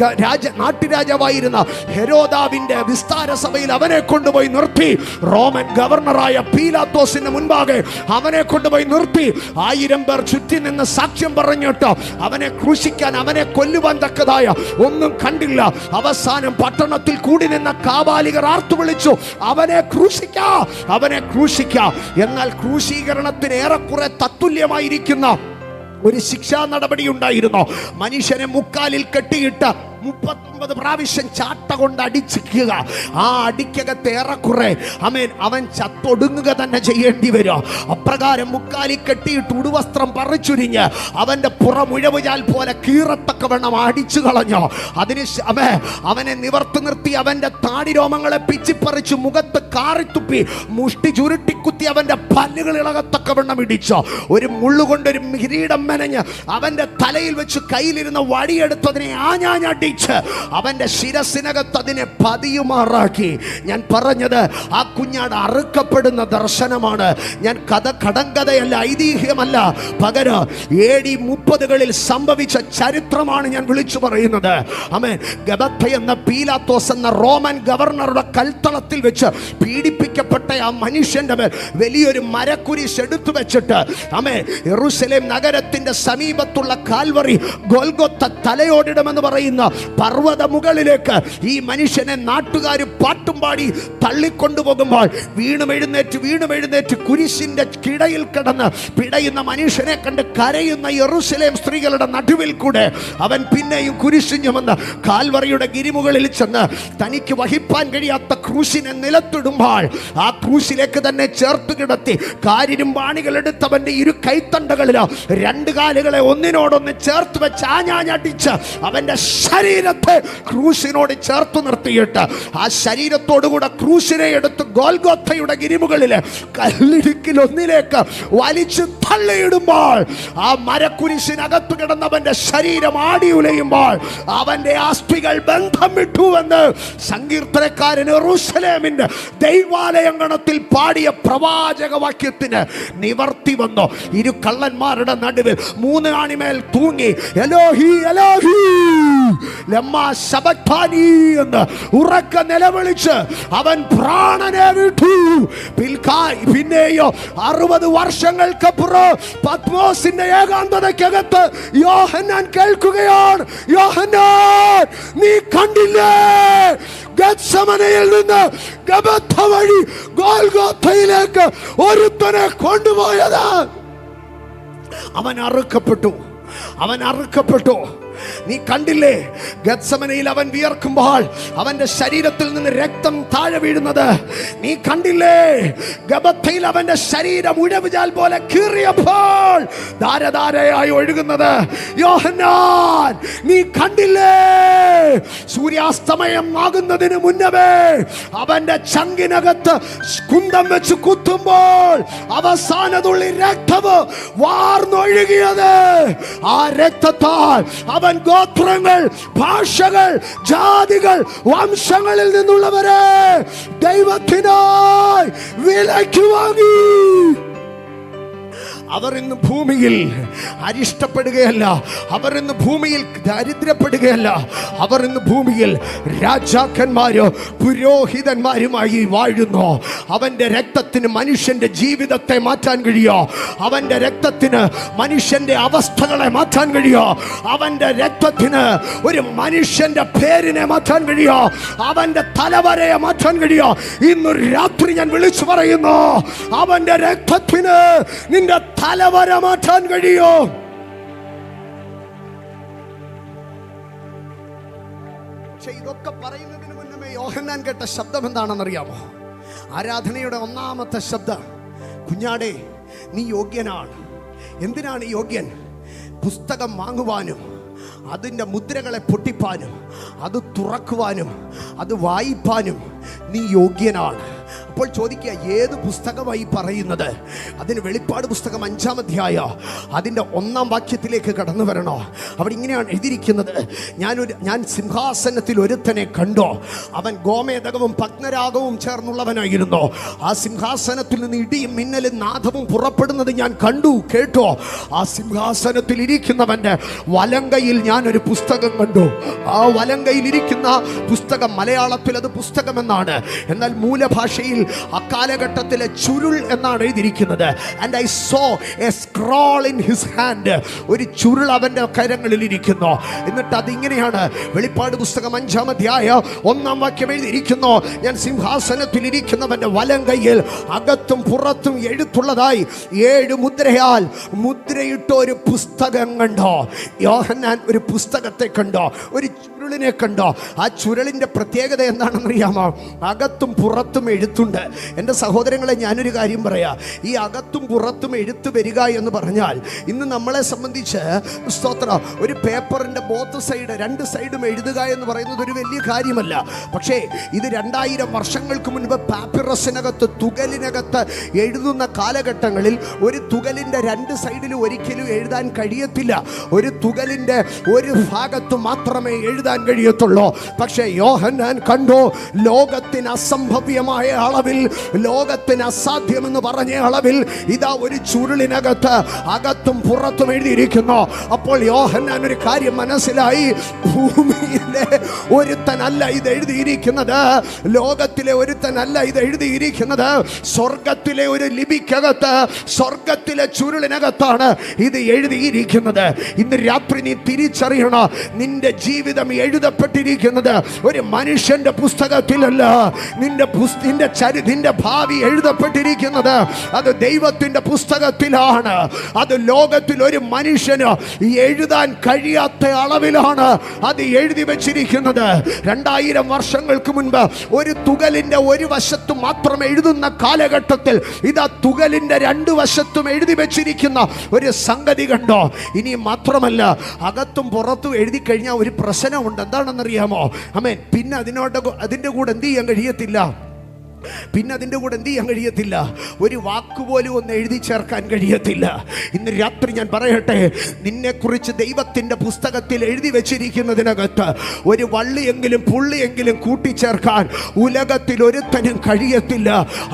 നാട്ടുരാജാവായിരുന്ന ഹെരോദാവിന്റെ വിസ്താര സഭയിൽ അവനെ കൊണ്ടുപോയി നിർത്തി. റോമൻ ഗവർണറായ പീലാത്തോസിന്റെ മുൻപാകെ അവനെ കൊണ്ടുപോയി നിർത്തി. 1000 പേർ ചുറ്റി നിന്ന് സാക്ഷ്യം പറഞ്ഞിട്ട് അവനെ ക്രൂശിക്കാൻ, അവനെ കൊല്ലുവാൻ തക്കതായ ഒന്നും കണ്ടില്ല. അവസാനം പട്ടണത്തിൽ കൂടി നിന്ന കാബാലികർ ആർത്തു വിളിച്ചു, അവനെ ക്രൂശിക്കാ, അവനെ ക്രൂശിക്കാ. എന്നാൽ ക്രൂശീകരണത്തിന് ഏറെക്കുറെ തത്തുല്യമായിരിക്കുന്ന ഒരു ശിക്ഷാ നടപടി ഉണ്ടായിരുന്നു. മനുഷ്യനെ മുക്കാലിൽ കെട്ടിയിട്ട് 39 പ്രാവശ്യം ചാട്ട കൊണ്ട് അടിച്ചിക്കുക. ആ അടിക്കകത്ത് ഏറെക്കുറെ അവൻ ചത്തൊടുങ്ങുക തന്നെ ചെയ്യേണ്ടി വരും. അപ്രകാരം മുക്കാലി കെട്ടിയിട്ട് ഉടുവസ്ത്രം പറിച്ചുരിഞ്ഞ് അവന്റെ പുറമുഴവുചാൽ പോലെ കീറത്തക്കവണ്ണം അടിച്ചു കളഞ്ഞു. അതിന് അവനെ നിവർത്തി നിർത്തി അവന്റെ താടിരോമങ്ങളെ പിച്ചിപ്പറിച്ച് മുഖത്ത് കാറിത്തുപ്പി മുഷ്ടി ചുരുട്ടിക്കുത്തി അവന്റെ പല്ലുകൾ ഇളകത്തക്കവണ്ണം ഇടിച്ചു. ഒരു മുള്ളുകൊണ്ടൊരു കിരീടം മെനഞ്ഞ് അവന്റെ തലയിൽ വെച്ച് കയ്യിലിരുന്ന വടിയെടുത്തതിനെ ആഞ്ഞാഞ്ഞടി അവന്റെ ശിരസിനകത്ത് അതിനെ പതിയുമാറാക്കി. ഞാൻ പറഞ്ഞത് ആ കുഞ്ഞാട് അറുക്കപ്പെടുന്ന ദർശനമാണ്. ഞാൻ കടങ്കഥയല്ല, ഐതിഹ്യമല്ല, പകരം AD 30കളിൽ സംഭവിച്ച ചരിത്രമാണ് ഞാൻ വിളിച്ചു പറയുന്നത്. ആമേൻ. ഗബഥ എന്ന പീലാത്തോസ് എന്ന റോമൻ ഗവർണറുടെ കൽത്തളത്തിൽ വെച്ച് പീഡിപ്പിക്കപ്പെട്ട ആ മനുഷ്യന്റെ മേൽ വലിയൊരു മരക്കുരിശ് എടുത്തു വെച്ചിട്ട്, ആമേൻ, യെരൂശലേം നഗരത്തിന്റെ സമീപത്തുള്ള കാൽവറി ഗോൽഗോത്ത തലയോടിടമെന്ന് പറയുന്ന പർവ്വത മുകളിലേക്ക് ഈ മനുഷ്യനെ നാട്ടുകാർ പാട്ടും പാടി തള്ളിക്കൊണ്ടുപോകുമ്പോൾ വീണും എഴുന്നേറ്റ് കുരിശിന്റെ കിടയിൽ കിടന്ന് പിടയുന്ന മനുഷ്യനെ കണ്ട് കരയുന്ന യെരൂശലേം സ്ത്രീകളുടെ നടുവിൽ കൂടെ അവൻ പിന്നെയും കുരിശ് ചുമന്ന് കാൽവറിയുടെ ഗിരിമുകളിൽ ചെന്ന് തനിക്ക് വഹിപ്പാൻ കഴിയാത്ത ക്രൂശിനെ നിലത്തിടുമ്പോൾ ആ ക്രൂശിലേക്ക് തന്നെ ചേർത്ത് കിടത്തി കാരിരും പാണികൾ എടുത്തവന്റെ 2 കൈത്തണ്ടകളിലോ 2 കാലുകളെ ഒന്നിനോടൊന്ന് ചേർത്ത് വെച്ച് ആഞ്ഞാഞ്ഞടിച്ച് അവന്റെ ശരീരത്തെ ക്രൂശിനോട് ചേർത്ത് നിർത്തിയിട്ട് ആ ശരീരത്തോടുകൂടെ ക്രൂശിനെ എടുത്ത് ഗോൽഗോത്തയുടെ ഗിരിമുകളിലെ കല്ലിടുക്കിൽ ഒന്നിലേക്ക് വലിച്ചു തള്ളിയിടുമ്പോൾ ആ മരക്കുരിശിനകത്ത് കിടന്നവന്റെ ശരീരം ആടി ഉലയുമ്പോൾ അവന്റെ അസ്ഥികൾ ബന്ധം വിട്ടുവെന്ന് സങ്കീർത്തനക്കാരൻ യെരൂശലേമിന്റെ ദൈവാലയങ്കണത്തിൽ പാടിയ പ്രവാചക വാക്യത്തിന് നിവർത്തി വന്നു. 2 കള്ളന്മാരുടെ നടുവിൽ 3 ആണിമേൽ തൂങ്ങി എലോഹി എലോഹി ലമ്മാ ശബക്താനി എന്ന് ഉറക്ക നിലവിളിച്ച് അവൻ പ്രാണനെ വിട്ടു. പിന്നെയോ 60 വർഷങ്ങൾക്കപ്പുറം പത്മോസിന്റെ ഏകാന്തതയ്ക്കകത്ത് യോഹന്നാൻ കേൾക്കുകയാണ്, യോഹന്നാൻ നീ കണ്ടില്ലേ ഗത്സമനയിൽ നിന്ന് ഗബത്ത വഴി ഗോൽഗോഥയിലേക്ക് ഒരുത്തനെ കൊണ്ടുപോയത്? അവൻ അറുക്കപ്പെട്ടു. നീ കണ്ടില്ലേ ഗത്സമനയിൽ അവൻ വിയർക്കുമ്പോൾ അവന്റെ ശരീരത്തിൽ നിന്ന് രക്തം താഴെ വീഴുന്നത്? നീ കണ്ടില്ലേ ഗബത്തയിൽ അവന്റെ ശരീരം ഉഴവുചാൽ പോലെ കീറിയപ്പോൾ ധാരധാരയായി ഒഴുകുന്നത്? യോഹന്നാൻ നീ കണ്ടില്ലേ സൂര്യാസ്തമയം ആകുന്നതിന് മുന്നമേ അവന്റെ ചങ്കിനകത്ത് കുന്തം വെച്ച് കുത്തുമ്പോൾ അവസാന തുള്ളി രക്തം വാർന്നൊഴുകിയത്? ആ രക്തത്താൽ അവൻ ഗോത്രങ്ങൾ, ഭാഷകൾ, ജാതികൾ, വംശങ്ങളിൽ നിന്നുള്ളവരെ ദൈവത്തിനായി വിലയ്ക്ക് വാങ്ങി. അവർ ഇന്ന് ഭൂമിയിൽ അരിഷ്ടപ്പെടുകയല്ല, അവർ ഇന്ന് ഭൂമിയിൽ ദരിദ്രപ്പെടുകയല്ല, അവർ ഇന്ന് ഭൂമിയിൽ രാജാക്കന്മാരോ പുരോഹിതന്മാരുമായി വാഴുന്നു. അവന്റെ രക്തത്തിന് മനുഷ്യന്റെ ജീവിതത്തെ മാറ്റാൻ കഴിയോ? അവന്റെ രക്തത്തിന് മനുഷ്യന്റെ അവസ്ഥകളെ മാറ്റാൻ കഴിയോ? അവന്റെ രക്തത്തിന് ഒരു മനുഷ്യന്റെ പേരിനെ മാറ്റാൻ കഴിയോ? അവന്റെ തലവരയെ മാറ്റാൻ കഴിയോ? ഇന്ന് രാത്രി ഞാൻ വിളിച്ചു പറയുന്നു, അവന്റെ രക്തത്തിന് നിന്റെ തലവര മാറ്റാൻ കഴിയോ? ഇതൊക്കെ പറയുന്നതിന് മുന്നമേ യോഹന്നാൻ കേട്ട ശബ്ദം എന്താണെന്നറിയാമോ? ആരാധനയുടെ ഒന്നാമത്തെ ശബ്ദം, കുഞ്ഞാടേ നീ യോഗ്യനാണ്. എന്തിനാണ് യോഗ്യൻ? പുസ്തകം വാങ്ങുവാനും അതിൻ്റെ മുദ്രകളെ പൊട്ടിപ്പാനും അത് തുറക്കുവാനും അത് വായിപ്പാനും നീ യോഗ്യനാണ്. അപ്പോൾ ചോദിക്കുക, ഏത് പുസ്തകമായി പറയുന്നത്? അതിന് വെളിപ്പാട് പുസ്തകം 5-ാം അധ്യായം അതിൻ്റെ 1-ാം വാക്യത്തിലേക്ക് കടന്നു വരണോ? അവിടെ ഇങ്ങനെയാണ് എഴുതിയിരിക്കുന്നത്, ഞാൻ സിംഹാസനത്തിൽ ഒരുത്തനെ കണ്ടോ, അവൻ ഗോമേതകവും പത്മരാഗവും ചേർന്നുള്ളവനായിരുന്നു. ആ സിംഹാസനത്തിൽ നിന്ന് ഇടിയും മിന്നലും നാദവും പുറപ്പെടുന്നത് ഞാൻ കണ്ടു, കേട്ടോ. ആ സിംഹാസനത്തിൽ ഇരിക്കുന്നവൻ്റെ വലങ്കയിൽ ഞാനൊരു പുസ്തകം കണ്ടു. ആ വലങ്കയിൽ ഇരിക്കുന്ന പുസ്തകം, മലയാളത്തിൽ അത് പുസ്തകമെന്നാണ്, എന്നാൽ മൂലഭാഷയിൽ അക്കാലഘട്ടത്തിലെ ചുരുൾ എന്നാണ് എഴുതിയിരിക്കുന്നത്. And I so A scroll in his hand. ഒരു ചുരുൾ അവന്റെ കരങ്ങളിൽ ഇരിക്കുന്നു. എന്നിട്ട് അതിങ്ങനെയാണ്, വെളിപ്പാട് പുസ്തകം 5-ാം അധ്യായം 1-ാം വാക്യം എഴുതിയിരിക്കുന്നു, ഞാൻ സിംഹാസനത്തിൽ ഇരിക്കുന്നവന്റെ വലം കൈയിൽ അകത്തും പുറത്തും എഴുത്തുള്ളതായി 7 മുദ്രയാൽ മുദ്രയിട്ട ഒരു പുസ്തകം കണ്ടോ. യോഹന്നാൻ ഒരു പുസ്തകത്തെ കണ്ടോ, ഒരു ചുരുളിനെ കണ്ടോ. ആ ചുരുളിന്റെ പ്രത്യേകത എന്താണെന്നറിയാമോ? അകത്തും പുറത്തും എഴുത്തുണ്ട്. എൻ്റെ സഹോദരങ്ങളെ, ഞാനൊരു കാര്യം പറയാം, ഈ അകത്തും പുറത്തും എഴുത്ത് വരിക എന്ന് പറഞ്ഞാൽ ഇന്ന് നമ്മളെ സംബന്ധിച്ച് സ്തോത്രം, ഒരു പേപ്പറിൻ്റെ ബോത്ത് സൈഡ്, 2 സൈഡും എഴുതുക എന്ന് പറയുന്നത് ഒരു വലിയ കാര്യമല്ല. പക്ഷേ ഇത് 2000 വർഷങ്ങൾക്ക് മുൻപ് പാപ്പിറസിനകത്ത്, തുകലിനകത്ത് എഴുതുന്ന കാലഘട്ടങ്ങളിൽ ഒരു തുകലിൻ്റെ 2 സൈഡിലും ഒരിക്കലും എഴുതാൻ കഴിയത്തില്ല. ഒരു തുകലിൻ്റെ ഒരു ഭാഗത്ത് മാത്രമേ എഴുതാൻ കഴിയത്തുള്ളൂ. പക്ഷേ യോഹന്നാൻ കണ്ടു, ലോകത്തിന് അസംഭവ്യമായ അളവിൽ, ലോകത്തിന് അസാധ്യമെന്ന് പറഞ്ഞ അളവിൽ ഇതാ ഒരു ചുരുളിനകത്ത് അകത്തും പുറത്തും എഴുതിയിരിക്കുന്നു. അപ്പോൾ യോഹന്നാൻ ഒരു കാര്യം മനസ്സിലായി, ഭൂമിയിലെ ഒരുത്തനല്ല ഇത് എഴുതിയിരിക്കുന്നത്, ലോകത്തിലെ ഒരുത്തനല്ല ഇത് എഴുതിയിരിക്കുന്നത്, സ്വർഗത്തിലെ ഒരു ലിപിക്കകത്ത്, സ്വർഗത്തിലെ ചുരുളിനകത്താണ് ഇത് എഴുതിയിരിക്കുന്നത്. ഇന്ന് രാത്രി നീ തിരിച്ചറിയണം, നിന്റെ ജീവിതം എഴുതപ്പെട്ടിരിക്കുന്നത് ഒരു മനുഷ്യന്റെ പുസ്തകത്തിലല്ല. നിന്റെ ഭാവി എഴുതപ്പെട്ടിരിക്കുന്നത് അത് ദൈവത്തിന്റെ പുസ്തകത്തിലാണ്. അത് ലോകത്തിൽ ഒരു മനുഷ്യന് എഴുതാൻ കഴിയാത്ത അളവിലാണ് അത് എഴുതി വെച്ചിരിക്കുന്നത്. 2000 വർഷങ്ങൾക്ക് മുൻപ് ഒരു തുകലിന്റെ ഒരു വശത്ത് മാത്രം എഴുതുന്ന കാലഘട്ടത്തിൽ ഇതാ തുകലിന്റെ 2 വശത്തും എഴുതി വെച്ചിരിക്കുന്ന ഒരു സംഗതി കണ്ടോ. ഇനി മാത്രമല്ല, അകത്തും പുറത്തും എഴുതി കഴിഞ്ഞാൽ ഒരു പ്രശ്നമുണ്ട്. എന്താണെന്നറിയാമോ? ആമേൻ. പിന്നെ അതിന്റെ കൂടെ എന്ത് ചെയ്യാൻ കഴിയത്തില്ല? പിന്നെ അതിൻ്റെ കൂടെ എന്ത് ചെയ്യാൻ കഴിയത്തില്ല, ഒരു വാക്കുപോലും ഒന്ന് എഴുതി ചേർക്കാൻ കഴിയത്തില്ല. ഇന്ന് രാത്രി ഞാൻ പറയട്ടെ, നിന്നെക്കുറിച്ച് ദൈവത്തിൻ്റെ പുസ്തകത്തിൽ എഴുതി വെച്ചിരിക്കുന്നതിനകത്ത് ഒരു വള്ളിയെങ്കിലും പുള്ളിയെങ്കിലും കൂട്ടിച്ചേർക്കാൻ ഉലകത്തിൽ ഒരുത്തനും കഴിയത്തില്ല.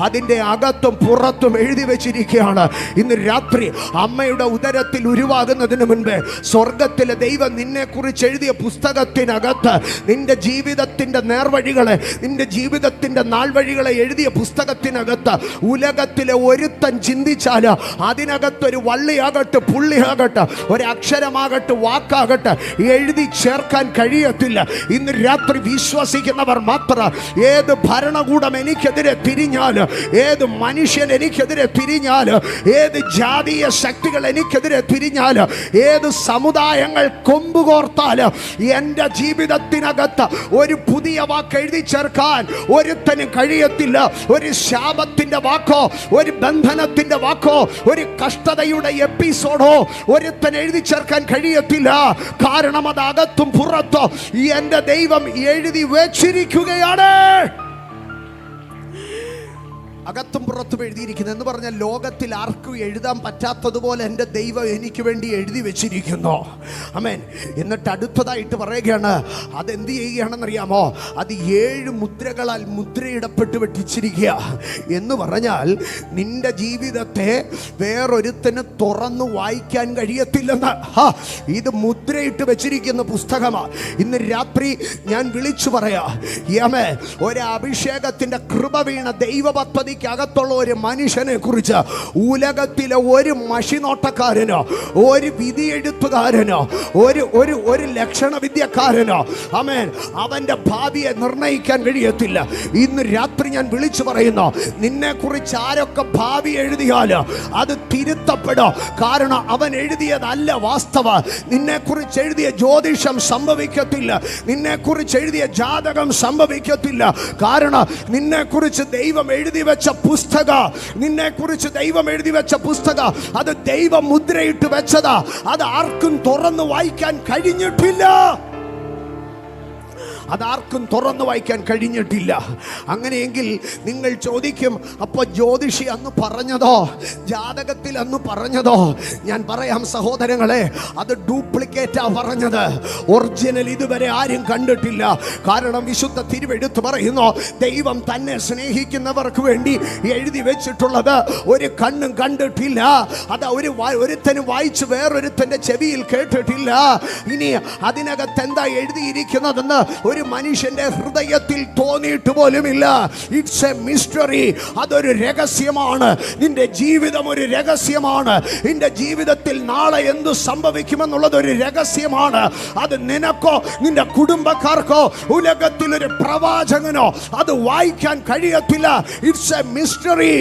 അതിൻ്റെ അകത്തും പുറത്തും എഴുതി വെച്ചിരിക്കുകയാണ്. ഇന്ന് രാത്രി അമ്മയുടെ ഉദരത്തിൽ ഉരുവാകുന്നതിന് മുൻപ് സ്വർഗത്തിലെ ദൈവം നിന്നെക്കുറിച്ച് എഴുതിയ പുസ്തകത്തിനകത്ത് നിന്റെ ജീവിതത്തിൻ്റെ നേർവഴികളെ, നിന്റെ ജീവിതത്തിൻ്റെ നാൾവഴികളെ എഴുതിയ പുസ്തകത്തിനകത്ത് ഉലകത്തിലെ ഒരുത്തൻ ചിന്തിച്ചാൽ അതിനകത്തൊരു വള്ളിയാകട്ടെ പുള്ളിയാകട്ടെ ഒരക്ഷരമാകട്ടെ വാക്കാകട്ടെ എഴുതി ചേർക്കാൻ കഴിയത്തില്ല. ഇന്ന് രാത്രി വിശ്വസിക്കുന്നവർ മാത്രം, ഏത് ഭരണകൂടം എനിക്കെതിരെ തിരിഞ്ഞാൽ, ഏത് മനുഷ്യൻ എനിക്കെതിരെ തിരിഞ്ഞാൽ, ഏത് ജാതീയ ശക്തികൾ എനിക്കെതിരെ തിരിഞ്ഞാൽ, ഏത് സമുദായങ്ങൾ കൊമ്പുകോർത്താൽ എൻ്റെ ജീവിതത്തിനകത്ത് ഒരു പുതിയ വാക്ക് എഴുതി ചേർക്കാൻ ഒരുത്തനും കഴിയത്തില്ല. ഒരു ശാപത്തിന്റെ വാക്കോ, ഒരു ബന്ധനത്തിന്റെ വാക്കോ, ഒരു കഷ്ടതയുടെ എപ്പിസോഡോ ഒരുത്തൻ എഴുതി ചേർക്കാൻ കഴിയത്തില്ല. കാരണം അത് അകത്തും പുറത്തോ എൻ്റെ ദൈവം എഴുതി വെച്ചിരിക്കുകയാണ്. അകത്തും പുറത്തും എഴുതിയിരിക്കുന്നു എന്ന് പറഞ്ഞാൽ ലോകത്തിൽ ആർക്കും എഴുതാൻ പറ്റാത്തതുപോലെ എൻ്റെ ദൈവം എനിക്ക് വേണ്ടി എഴുതി വെച്ചിരിക്കുന്നു. ആമേൻ. എന്നിട്ട് അടുത്തതായിട്ട് പറയുകയാണ്, അതെന്ത് ചെയ്യുകയാണെന്നറിയാമോ? അത് 7 മുദ്രകളാൽ മുദ്രയിടപ്പെട്ട് വെട്ടിച്ചിരിക്കുക. എന്ന് പറഞ്ഞാൽ നിന്റെ ജീവിതത്തെ വേറൊരുത്തന് തുറന്നു വായിക്കാൻ കഴിയത്തില്ലെന്ന്. ഇത് മുദ്രയിട്ട് വെച്ചിരിക്കുന്ന പുസ്തകമാണ്. ഇന്ന് രാത്രി ഞാൻ വിളിച്ചു പറയാ, ആമേൻ, ഒരു അഭിഷേകത്തിന്റെ കൃപ വീണ ദൈവ പദ്ധതി അകത്തുള്ള ഒരു മനുഷ്യനെ കുറിച്ച് ഉലകത്തിലെ ഒരു മഷിനോട്ടക്കാരനോ, ഒരു വിധിയെഴുത്തുകാരനോ, ഒരു ലക്ഷണ വിദ്യക്കാരനോ ആമേൻ അവന്റെ ഭാവിയെ നിർണയിക്കാൻ കഴിയത്തില്ല. ഇന്ന് രാത്രി ഞാൻ വിളിച്ചു പറയുന്നു, നിന്നെ കുറിച്ച് ആരൊക്കെ ഭാവി എഴുതിയാലോ അത് തിരുത്തപ്പെടും. കാരണം അവൻ എഴുതിയതല്ല വാസ്തവ. നിന്നെ കുറിച്ച് എഴുതിയ ജ്യോതിഷം സംഭവിക്കത്തില്ല, നിന്നെ കുറിച്ച് എഴുതിയ ജാതകം സംഭവിക്കത്തില്ല. കാരണം നിന്നെ കുറിച്ച് ദൈവം എഴുതി വെച്ച പുസ്തകം, നിന്നെ കുറിച്ച് ദൈവം എഴുതി വെച്ച പുസ്തകം അത് ദൈവം മുദ്രയിട്ട് വെച്ചതാ. അത് ആർക്കും തുറന്നു വായിക്കാൻ കഴിഞ്ഞിട്ടില്ല. അതാർക്കും തുറന്നു വായിക്കാൻ കഴിഞ്ഞിട്ടില്ല. അങ്ങനെയെങ്കിൽ നിങ്ങൾ ചോദിക്കും, അപ്പോൾ ജ്യോതിഷി അന്ന് പറഞ്ഞതോ, ജാതകത്തിൽ അന്ന് പറഞ്ഞതോ? ഞാൻ പറയാം സഹോദരങ്ങളെ, അത് ഡ്യൂപ്ലിക്കേറ്റാ പറഞ്ഞത്. ഒറിജിനൽ ഇതുവരെ ആരും കണ്ടിട്ടില്ല. കാരണം വിശുദ്ധ തിരുവെഴുത്ത് പറയുന്നു, ദൈവം തന്നെ സ്നേഹിക്കുന്നവർക്ക് വേണ്ടി എഴുതി വെച്ചിട്ടുള്ളത് ഒരു കണ്ണും കണ്ടിട്ടില്ല, അത് ഒരുത്തനും വായിച്ച് വേറൊരുത്തൻ്റെ ചെവിയിൽ കേട്ടിട്ടില്ല. ഇനി അതിനകത്ത് എന്താ എഴുതിയിരിക്കുന്നതെന്ന് ഒരു മനുഷ്യന്റെ ഹൃദയത്തിൽ തോന്നിയിട്ട് പോലുമില്ല. It's A mystery. അതൊരു രഹസ്യമാണ്. നിന്റെ ജീവിതം ഒരു രഹസ്യമാണ്. നിന്റെ ജീവിതത്തിൽ നാളെ എന്ത് സംഭവിക്കുമെന്നുള്ളത് ഒരു രഹസ്യമാണ്. അത് നിനക്കോ നിന്റെ കുടുംബക്കാർക്കോ ഉലകത്തിൽ ഒരു പ്രവാചകനോ അത് വായിക്കാൻ കഴിയത്തില്ല. It's A mystery.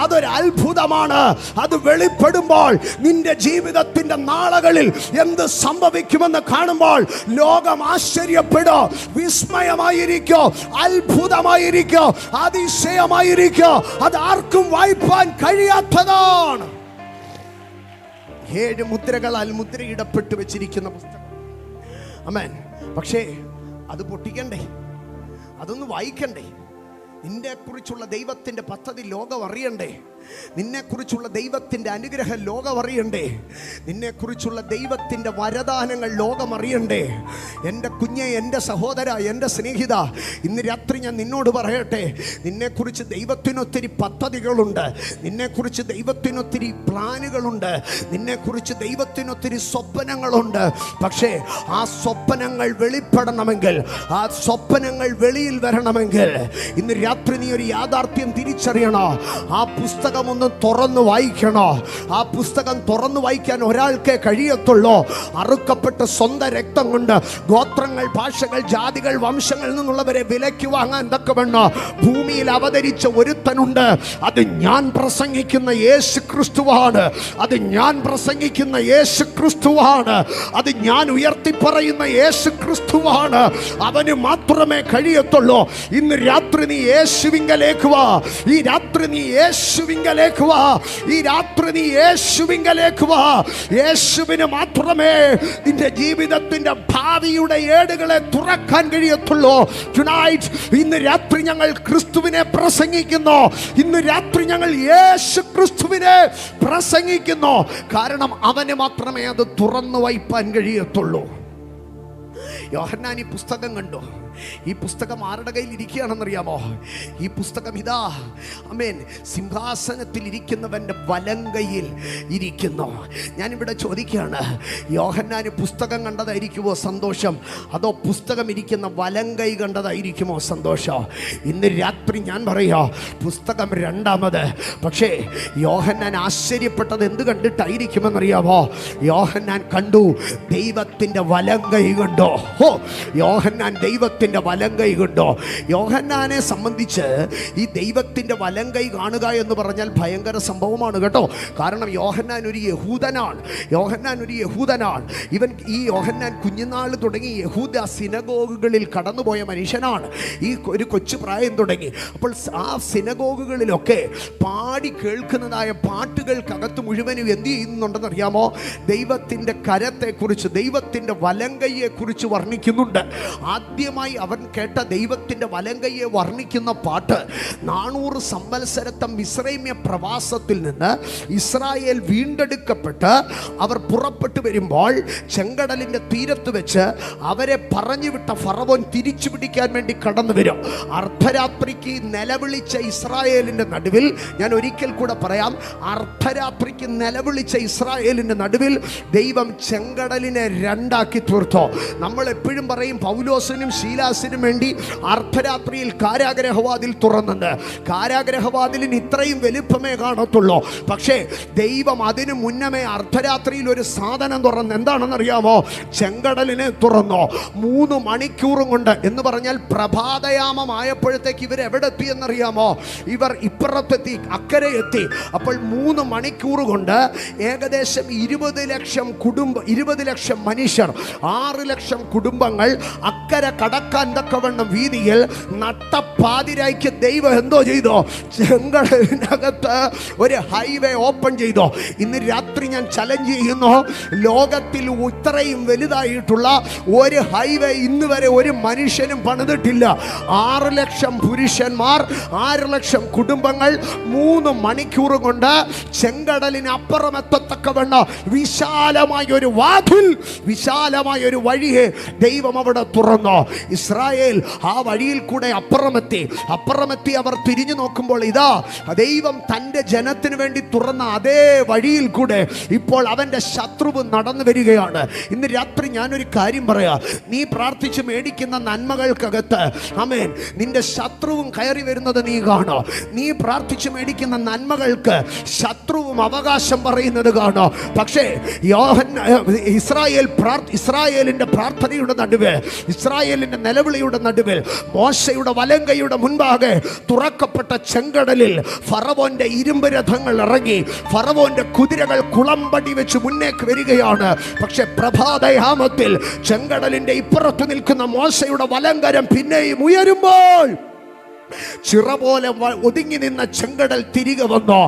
അതൊരു അത്ഭുതമാണ്. അത് വെളിപ്പെടുമ്പോൾ നിന്റെ ജീവിതത്തിന്റെ നാളുകളിൽ എന്ത് സംഭവിക്കുമെന്ന് കാണുമ്പോൾ ലോകം ആശ്ചര്യപ്പെടും, വിസ്മയമായിരിക്കോ, അത്ഭുതമായിരിക്കോ, അതിശയമായിരിക്കോ. അത് ആർക്കും വായിപ്പാൻ കഴിയാത്തതാണ്. 7 മുദ്രകളാൽ മുദ്രയിടപ്പെട്ട് വെച്ചിരിക്കുന്ന പുസ്തകം. ആമേൻ. പക്ഷേ അത് പൊട്ടിക്കണ്ടേ? അതൊന്ന് വായിക്കണ്ടേ? നിന്നെ കുറിച്ചുള്ള ദൈവത്തിൻ്റെ പദ്ധതി ലോകം അറിയണ്ടേ? നിന്നെക്കുറിച്ചുള്ള ദൈവത്തിൻ്റെ അനുഗ്രഹം ലോകം അറിയണ്ടേ? നിന്നെക്കുറിച്ചുള്ള ദൈവത്തിൻ്റെ വരദാനങ്ങൾ ലോകം അറിയണ്ടേ? എൻ്റെ കുഞ്ഞെ, എൻ്റെ സഹോദര, എൻ്റെ സ്നേഹിത, ഇന്ന് രാത്രി ഞാൻ നിന്നോട് പറയട്ടെ, നിന്നെക്കുറിച്ച് ദൈവത്തിനൊത്തിരി പദ്ധതികളുണ്ട്, നിന്നെക്കുറിച്ച് ദൈവത്തിനൊത്തിരി പ്ലാനുകളുണ്ട്, നിന്നെക്കുറിച്ച് ദൈവത്തിനൊത്തിരി സ്വപ്നങ്ങളുണ്ട്. പക്ഷേ ആ സ്വപ്നങ്ങൾ വെളിപ്പെടണമെങ്കിൽ, ആ സ്വപ്നങ്ങൾ വെളിയിൽ വരണമെങ്കിൽ ഇന്ന് രാത്രി നീ ഒരു യാഥാർത്ഥ്യം തിരിച്ചറിയണോ? ആ പുസ്തകം ഒന്ന് തുറന്നു വായിക്കണോ? ആ പുസ്തകം തുറന്നു വായിക്കാൻ ഒരാൾക്കേ കഴിയത്തുള്ളൂ. അറുക്കപ്പെട്ട സ്വന്തം രക്തം കൊണ്ട് ഗോത്രങ്ങൾ, ഭാഷകൾ, ജാതികൾ, വംശങ്ങളിൽ നിന്നുള്ളവരെ വിലയ്ക്ക് വാങ്ങാൻ തക്കവണ്ണം ഭൂമിയിൽ അവതരിച്ച ഒരുത്തനുണ്ട്. അത് ഞാൻ പ്രസംഗിക്കുന്ന യേശു ക്രിസ്തുവാണ്. അത് ഞാൻ പ്രസംഗിക്കുന്ന യേശു ക്രിസ്തുവാണ്. അത് ഞാൻ ഉയർത്തിപ്പറയുന്ന യേശു ക്രിസ്തുവാണ്. അവന് മാത്രമേ കഴിയത്തുള്ളൂ. ഇന്ന് രാത്രി നീ യേശുവിങ്കലേക്ക് വാ. ഈ രാത്രി നീ യേശുവിങ്കലേക്ക് യേശുവിങ്കലേക്ക് വാ. ഈ രാത്രി നീ യേശുവിങ്കലേക്ക് വാ. യേശുവിന് മാത്രമേ നിന്റെ ജീവിതത്തിന്റെ ഭാവിയുടെ ഏടുകളെ തുറക്കാൻ കഴിയത്തുള്ളൂ. Tonight, ഇന്ന് രാത്രി ഞങ്ങൾ ക്രിസ്തുവിനെ പ്രസംഗിക്കുന്നു. ഇന്ന് രാത്രി ഞങ്ങൾ യേശു ക്രിസ്തുവിനെ പ്രസംഗിക്കുന്നു. കാരണം അവന് മാത്രമേ അത് തുറന്നു വയ്പാൻ കഴിയത്തുള്ളൂ. യോഹന്നാൻ ഈ പുസ്തകം കണ്ടു. ഈ പുസ്തകം ആരുടെ കയ്യിൽ ഇരിക്കുകയാണെന്നറിയാമോ? ഈ പുസ്തകം ഇതാ, ആമേൻ, സിംഹാസനത്തിൽ ഇരിക്കുന്നവന്റെ വലങ്കയിൽ ഇരിക്കുന്നു. ഞാനിവിടെ ചോദിക്കുകയാണ്, യോഹന്നാന് പുസ്തകം കണ്ടതായിരിക്കുമോ സന്തോഷം, അതോ പുസ്തകം ഇരിക്കുന്ന വലങ്കൈ കണ്ടതായിരിക്കുമോ സന്തോഷം? ഇന്ന് രാത്രി ഞാൻ പറയാ, പുസ്തകം രണ്ടാമത്. പക്ഷേ യോഹന്നാൻ ആശ്ചര്യപ്പെട്ടത് എന്ത് കണ്ടിട്ടായിരിക്കുമെന്നറിയാമോ? യോഹന്നാൻ കണ്ടു ദൈവത്തിൻ്റെ വലങ്കൈ കണ്ടോ. യോഹന്നാൻ ദൈവത്തിൻ്റെ വലങ്കൈ കണ്ടോ. യോഹന്നാനെ സംബന്ധിച്ച് ഈ ദൈവത്തിൻ്റെ വലങ്കൈ കാണുക എന്ന് പറഞ്ഞാൽ ഭയങ്കര സംഭവമാണ് കേട്ടോ. കാരണം യോഹന്നാൻ ഒരു യഹൂദനാണ്. ഇവൻ ഈ യോഹന്നാൻ കുഞ്ഞുനാൾ തുടങ്ങി യഹൂദ സിനഗോഗുകളിൽ കടന്നുപോയ മനുഷ്യനാണ്. ഈ ഒരു കൊച്ചു പ്രായം തുടങ്ങി. അപ്പോൾ ആ സിനഗോഗുകളിലൊക്കെ പാടി കേൾക്കുന്നതായ പാട്ടുകൾക്കകത്ത് മുഴുവനും എന്ത് ചെയ്യുന്നുണ്ടെന്ന് അറിയാമോ? ദൈവത്തിൻ്റെ കരത്തെക്കുറിച്ച്, ദൈവത്തിൻ്റെ വലങ്കയ്യെക്കുറിച്ച് വർണ്ണിക്കുന്നുണ്ട്. ആദ്യമായി അവൻ കേട്ട ദൈവത്തിൻ്റെ വലങ്കയ്യെ വർണ്ണിക്കുന്ന പാട്ട് 400 സംവത്സരത്തെ മിസ്രൈമ്യ പ്രവാസത്തിൽ നിന്ന് ഇസ്രായേൽ വീണ്ടെടുക്കപ്പെട്ട് അവർ പുറപ്പെട്ടു വരുമ്പോൾ ചെങ്കടലിൻ്റെ തീരത്ത് വെച്ച് അവരെ പറഞ്ഞുവിട്ട ഫറവോൻ തിരിച്ചു പിടിക്കാൻ വേണ്ടി കടന്നു വരും. അർദ്ധരാത്രിക്ക് നിലവിളിച്ച ഇസ്രായേലിൻ്റെ നടുവിൽ, ഞാൻ ഒരിക്കൽ കൂടെ പറയാം, അർദ്ധരാത്രിക്ക് നിലവിളിച്ച ഇസ്രായേലിൻ്റെ നടുവിൽ ദൈവം ചെങ്കടലിനെ രണ്ടാക്കി തീർത്തു. നമ്മൾ എപ്പോഴും പറയും പൗലോസിനും ശീലാസിനും വേണ്ടി അർദ്ധരാത്രിയിൽ കാരാഗ്രഹവാതിൽ തുറന്നുണ്ട്. കാരാഗ്രഹവാതിലിന് ഇത്രയും വലിപ്പമേ കാണത്തുള്ളൂ. പക്ഷേ ദൈവം അതിനു മുന്നമേ അർദ്ധരാത്രിയിൽ ഒരു സാധനം തുറന്ന്, എന്താണെന്നറിയാമോ? ചെങ്കടലിനെ തുറന്നു. 3 മണിക്കൂറും കൊണ്ട്, എന്ന് പറഞ്ഞാൽ പ്രഭാതയാമമായപ്പോഴത്തേക്ക് ഇവർ എവിടെ എത്തി എന്നറിയാമോ? ഇവർ ഇപ്പുറത്തെത്തി, അക്കരെ എത്തി. അപ്പോൾ 3 മണിക്കൂർ കൊണ്ട് ഏകദേശം 20 ലക്ഷം മനുഷ്യർ, 6 ലക്ഷം കുടുംബങ്ങൾ അക്കരെ കടക്കാൻ തക്കവണ്ണം വീതിയിൽ നട്ടപ്പാതിരായ്ക്ക് ദൈവം എന്തോ ചെയ്തോ? ചെങ്കടലിനകത്ത് ഒരു ഹൈവേ ഓപ്പൺ ചെയ്തോ. ഇന്ന് രാത്രി ഞാൻ ചലഞ്ച് ചെയ്യുന്നു, ലോകത്തിൽ ഇത്രയും വലുതായിട്ടുള്ള ഒരു ഹൈവേ ഇന്ന് വരെ ഒരു മനുഷ്യനും പണിതിട്ടില്ല. 6 ലക്ഷം പുരുഷന്മാർ, 6 ലക്ഷം കുടുംബങ്ങൾ 3 മണിക്കൂർ കൊണ്ട് ചെങ്കടലിന് അപ്പുറം എത്തത്തക്കവണ്ണം വിശാലമായ ഒരു വാതിൽ, വിശാലമായ ഒരു വഴിയെ ദൈവം അവിടെ തുറന്നു. ഇസ്രായേൽ ആ വഴിയിൽ കൂടെ അപ്പുറമെത്തി. അവർ തിരിഞ്ഞു നോക്കുമ്പോൾ ഇതാ ദൈവം തൻ്റെ ജനത്തിന് വേണ്ടി തുറന്ന അതേ വഴിയിൽ കൂടെ ഇപ്പോൾ അവൻ്റെ ശത്രുവ് നടന്നു വരികയാണ്. ഇന്ന് രാത്രി ഞാനൊരു കാര്യം പറയാം, നീ പ്രാർത്ഥിച്ച് മേടിക്കുന്ന നന്മകൾക്കകത്ത്, ആമേൻ, നിന്റെ ശത്രുവും കയറി വരുന്നത് നീ കാണോ. നീ പ്രാർത്ഥിച്ച് മേടിക്കുന്ന നന്മകൾക്ക് ശത്രുവും അവകാശം പറയുന്നത് കാണോ. പക്ഷേ ഇസ്രായേലിൻ്റെ പ്രാർത്ഥനയുടെ നടുവിൽ, ഇസ്രായേലിൻ്റെ നിലവിളിയുടെ നടുവിൽ, മോശയുടെ വലങ്കയുടെ മുൻപാകെ തുറക്കപ്പെട്ട ചെങ്കടലിൽ ഫറവോന്റെ ഇരുമ്പ് രഥങ്ങൾ ഇറങ്ങി, ഫറവോന്റെ കുതിരകൾ കുളമ്പടി വെച്ച് മുന്നേക്ക് വരികയാണ്. പക്ഷെ പ്രഭാതയാമത്തിൽ ചെങ്കടലിന്റെ ഇപ്പുറത്ത് നിൽക്കുന്ന മോശയുടെ വലങ്കരം പിന്നെയും ഉയരുമ്പോൾ ചിറ പോലെ ഒതുങ്ങി നിന്ന ചെങ്കടൽ തിരികെ വന്നു.